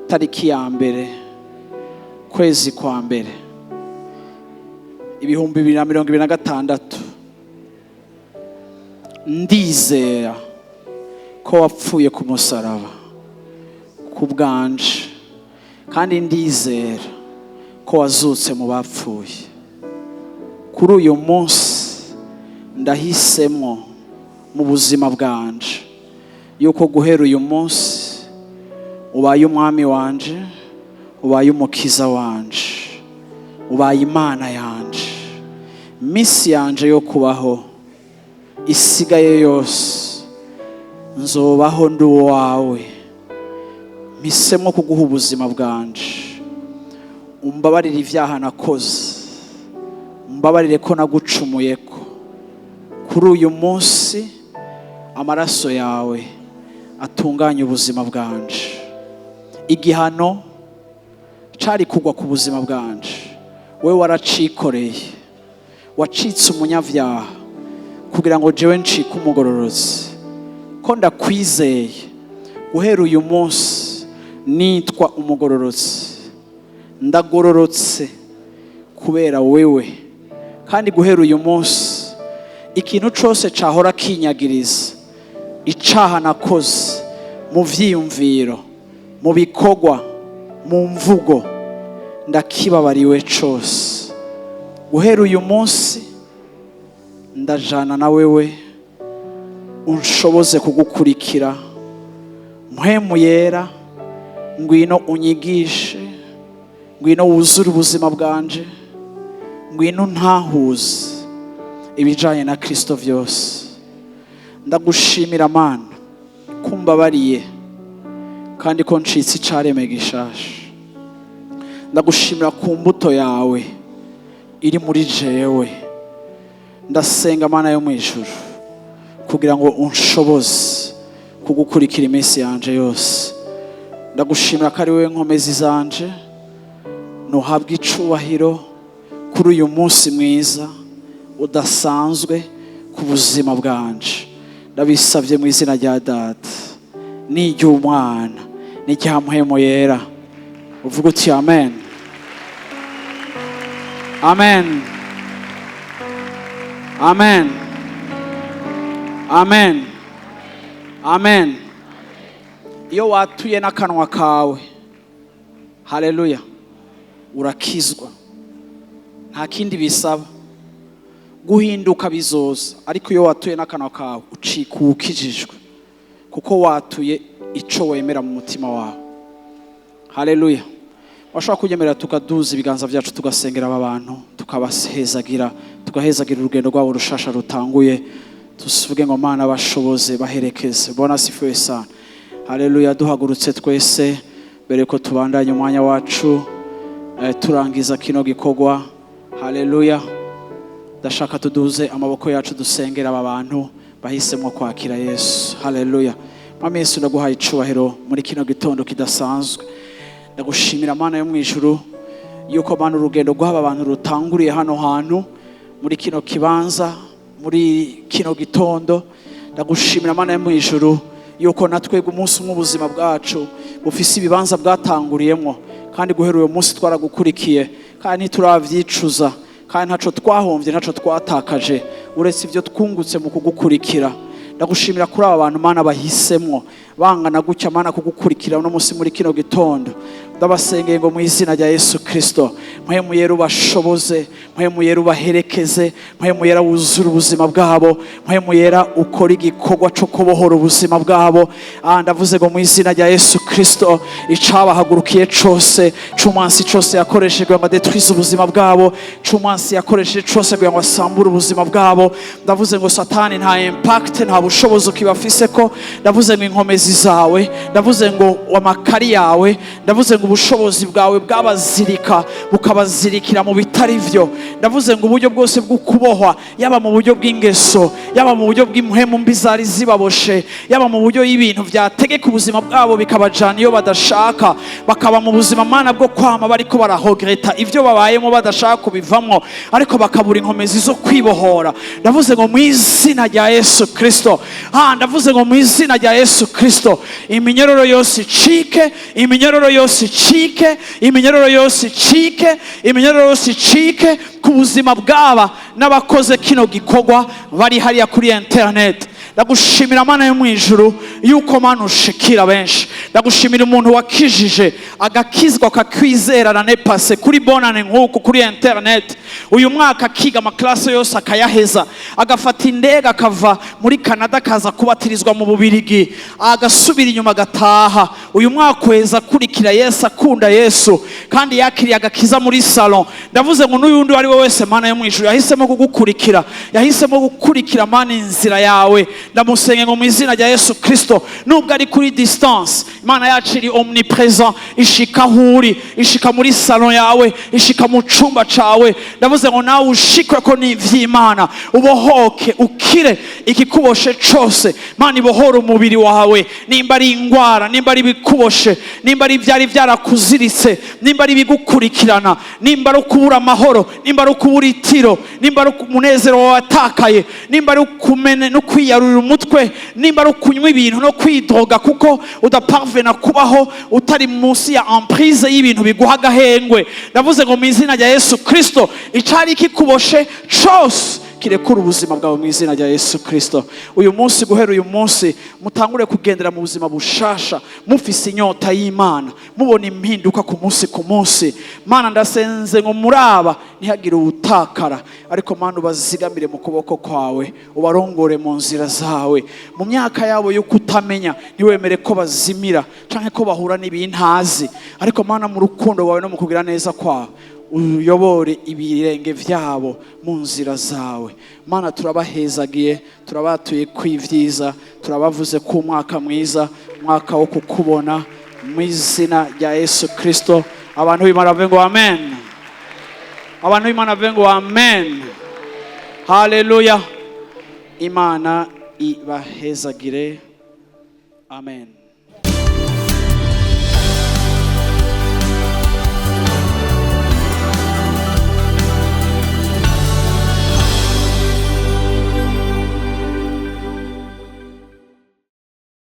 tariki ya mbere kwezi kwa mbere 2026, ndizera ko wapfuye ku musaraba ku bwanje, kandi ndizera ko wazutse mu bapfuye. Kuri uyu munsi ndahisemo mu buzima bwanje yuko guhera uyu munsi ubaye umwami wanje, ubaye umukiza wanje, ubaye Imana yanje. Misi yanje yo kubaho isigaye yose nzobaho ndi uwawe. Mpisemo kuguha ubuzima bwanje, umbabarire ivyaha nakoze, umbabarire ko nagucumuyeko. Kuri uyu munsi amaraso yawe atunganya ubuzima bwanje. Igihano cari kugwa ku buzima bwanje we waracikoreye, wacitse umunyavyaha kugira ngo jewe ncike umugororotsi. Ko ndakwizeye guhera uyu munsi nitwa umugororotsi, ndagororotse kubera wewe. Kandi guhera uyu munsi ikintu cose cahora kinyagiriza, icaha nakoze mu vyiyumviro, mu bikorwa, mu mvugo, ndakibabariwe cose. Guhera uyu munsi ndajana na wewe, unshoboze kugukurikira. Mpwemu yera, ngwino unyigishe, ngwino wuzure ubuzima bwanje, ngwino ntahuze ibijanye na Kristo vyose. Ndagushimira Mana kumbabariye kandi ko ncitse icareme gishasha. Ndagushimira ku mbuto yawe iri muri jewe. Ndasenga Mana yo mwijuru kugira ngo unshoboze kugukurikira iminsi yanje yose. Ndagushimira ko ari wewe nkomezi zanje, nuhabwa icubahiro kuri uyu munsi mwiza udasanzwe ku buzima bwanje. Ndabisavye mu izina rya Data n'iry'Umwana n'irya Mpwemu Yera. Uvuga uti amen. Amen. Amen. Amen. Amen. Iyo watuye n'akanwa kawe, haleluya, urakizwa. Nta kindi bisaba, guhinduka bizoza. Ariko iyo watuye n'akanwa kawe ucika ukijijwe, kuko watuye ico wemera mu mutima wawe. Haleluya. Washobora kunyemera tukaduza ibiganza byacu tugasengera aba bantu, tukabahezagira urugendo rwabo rushasha rutanguye. Tuvuge ngo Mana bashoboze baherekeze. Bona sifiwe sana. Haleluya. Duhagurutse twese mbere ko tubandanya umwanya wacu turangiza kino gikorwa. Haleluya. Ndashaka tuduze amaboko yacu dusengera aba bantu bahisemo kwakira Yesu. Haleluya. Mama Yesu, ndaguhaye icubahiro muri kino gitondo kidasanzwe. Ndagushimira Mana yo mwijuru yuko Mana urugendo rw'aba bantu rutanguriye hano hantu muri kino kibanza, muri kino gitondo. Ndagushimira Mana yo mwijuru yuko natwe umunsi umwe bwacu bufise ibibanza bwatanguriyemo, kandi guhera uyu munsi twaragukurikiye kandi ntituravyicuza, kandi ntaco twahomvye ntaco twatakaje uretse ivyo twungutse mu kugukurikira. Ndagushimira kuri aba bantu Mana bahisemwo bangana gutya Mana kugukurikira no munsi muri kino gitondo. Ndabasengeye ngo mu izina rya Yesu Kristo, Mpwemu Yera ubashoboze, Mpwemu Yera ubaherekeze, Mpwemu Yera wuzure ubuzima bwabo, Mpwemu Yera ukora igikorwa cyo kubohora ubuzima bwabo. Ndavuze ngo mu izina rya Yesu Kristo, icabahagurukiye cose, cumansi cose yakoresheje ngo adetwize ubuzima bwabo, cumansi yakoresheje cose ngo asambure ubuzima bwabo. Ndavuze ngo Satani nta impact, nta bushobozi kibafise ko. Ndavuze ngo inkomezi zawe, ndavuze ngo amakari yawe, ndavuze ngo ubushobozi bwawe bwabazirika bukabazirikira mu bitari vyo. Ndavuze ngo uburyo bwose bwo kubohwa, yaba mu buryo bw'ingeso, yaba mu buryo bw'impwemu mbi zari zibaboshe, yaba mu buryo y'ibintu byategeka ubuzima bwabo bikabajana iyo badashaka, bakaba mu buzima Mana bwo kwama bariko barahogereta ivyo babayemo badashaka kubivamo, ariko bakabura inkomezi zo kwibohora. Ndavuze ngo mu izina rya Yesu Kristo, ndavuze ngo mu izina rya Yesu Kristo, iminyororo yose icike, iminyororo yose icike, iminyororo yose icike, iminyororo yose icike ku buzima bw'aba n'abakoze kino gikorwa bari hariya kuri internet. Ndagushimira Mana yo mwijuru yuko Mana ushikira benshi. Ndagushimira umuntu wakijije agakizwa akakwizera na nepase kuri bonane nk'uku kuri internet. Uyu mwaka akiga amaklase yose akayaheza, agafata indege akava muri Canada akaza kubatirizwa mu Bubirigi, agasubira inyuma agataha. Uyu mwaka uheza kurikira Yesu, akunda Yesu kandi yakiriye agakiza muri salon. Ndavuze ngo n'uyundi wari we wese Mana yo mwijuru yahisemo kugukurikira, yahisemo gukurikira Mana inzira yawe, ndamusenge ngo mu izina rya Yesu Kristo, nubwo ari kuri distance Imana yacu iri omnipresent, ishika huri, ishika muri salon yawe, ishika mu cumba cawe. Ndavuze ngo nawe ushikwe ko n'ivy'Imana, ubohoke ukire ikikuboshe cose. Mana ibohora umubiri wawe, nimba ari ingwara, nimba ari bikuboshe, nimba ari vyari vyarakuziritse, nimba ari bigukurikirana, nimba ari kubura amahoro, nimba ari kubura itiro, nimba ari umunezero watakaye, nimba ari kumene no kwiyarurira umutwe, nimba ari kunywa ibintu no kwidroga kuko udaparvena kubaho utari munsi ya emprise y'ibintu biguha agahengwe. Ndavuze ngo mu izina rya Yesu Kristo, icari kikuboshe cose kirekura ubuzima bwawe mu izina rya Yesu Kristo. Uyu munsi, guhera uyu munsi, mutangure kugendera mu buzima bushasha, mufise inyota y'Imana, mubona impinduka ku munsi ku munsi. Mana ndasenze ngo muraba ntihagire ubutakara, ariko Mana ubazigamire mu kuboko kwawe, ubarongore mu nzira zawe. Mu myaka yabo yo kutamenya ntiwemere ko bazimira canke ko bahura n'ibintazi, ariko Mana mu rukundo wawe no mu kugira neza kwawe uyobore ibirenge vyabo mu nzira zawe. Mana turabahezagiye, turabatuye kw'ivyiza, turabavuze ku mwaka mwiza, mwaka wo kukubona mu izina rya Yesu Kristo. Abantu b'Imana bavuge ngo amen. Abantu b'Imana bavuge ngo amen. Haleluya. Imana ibahezagire. Amen.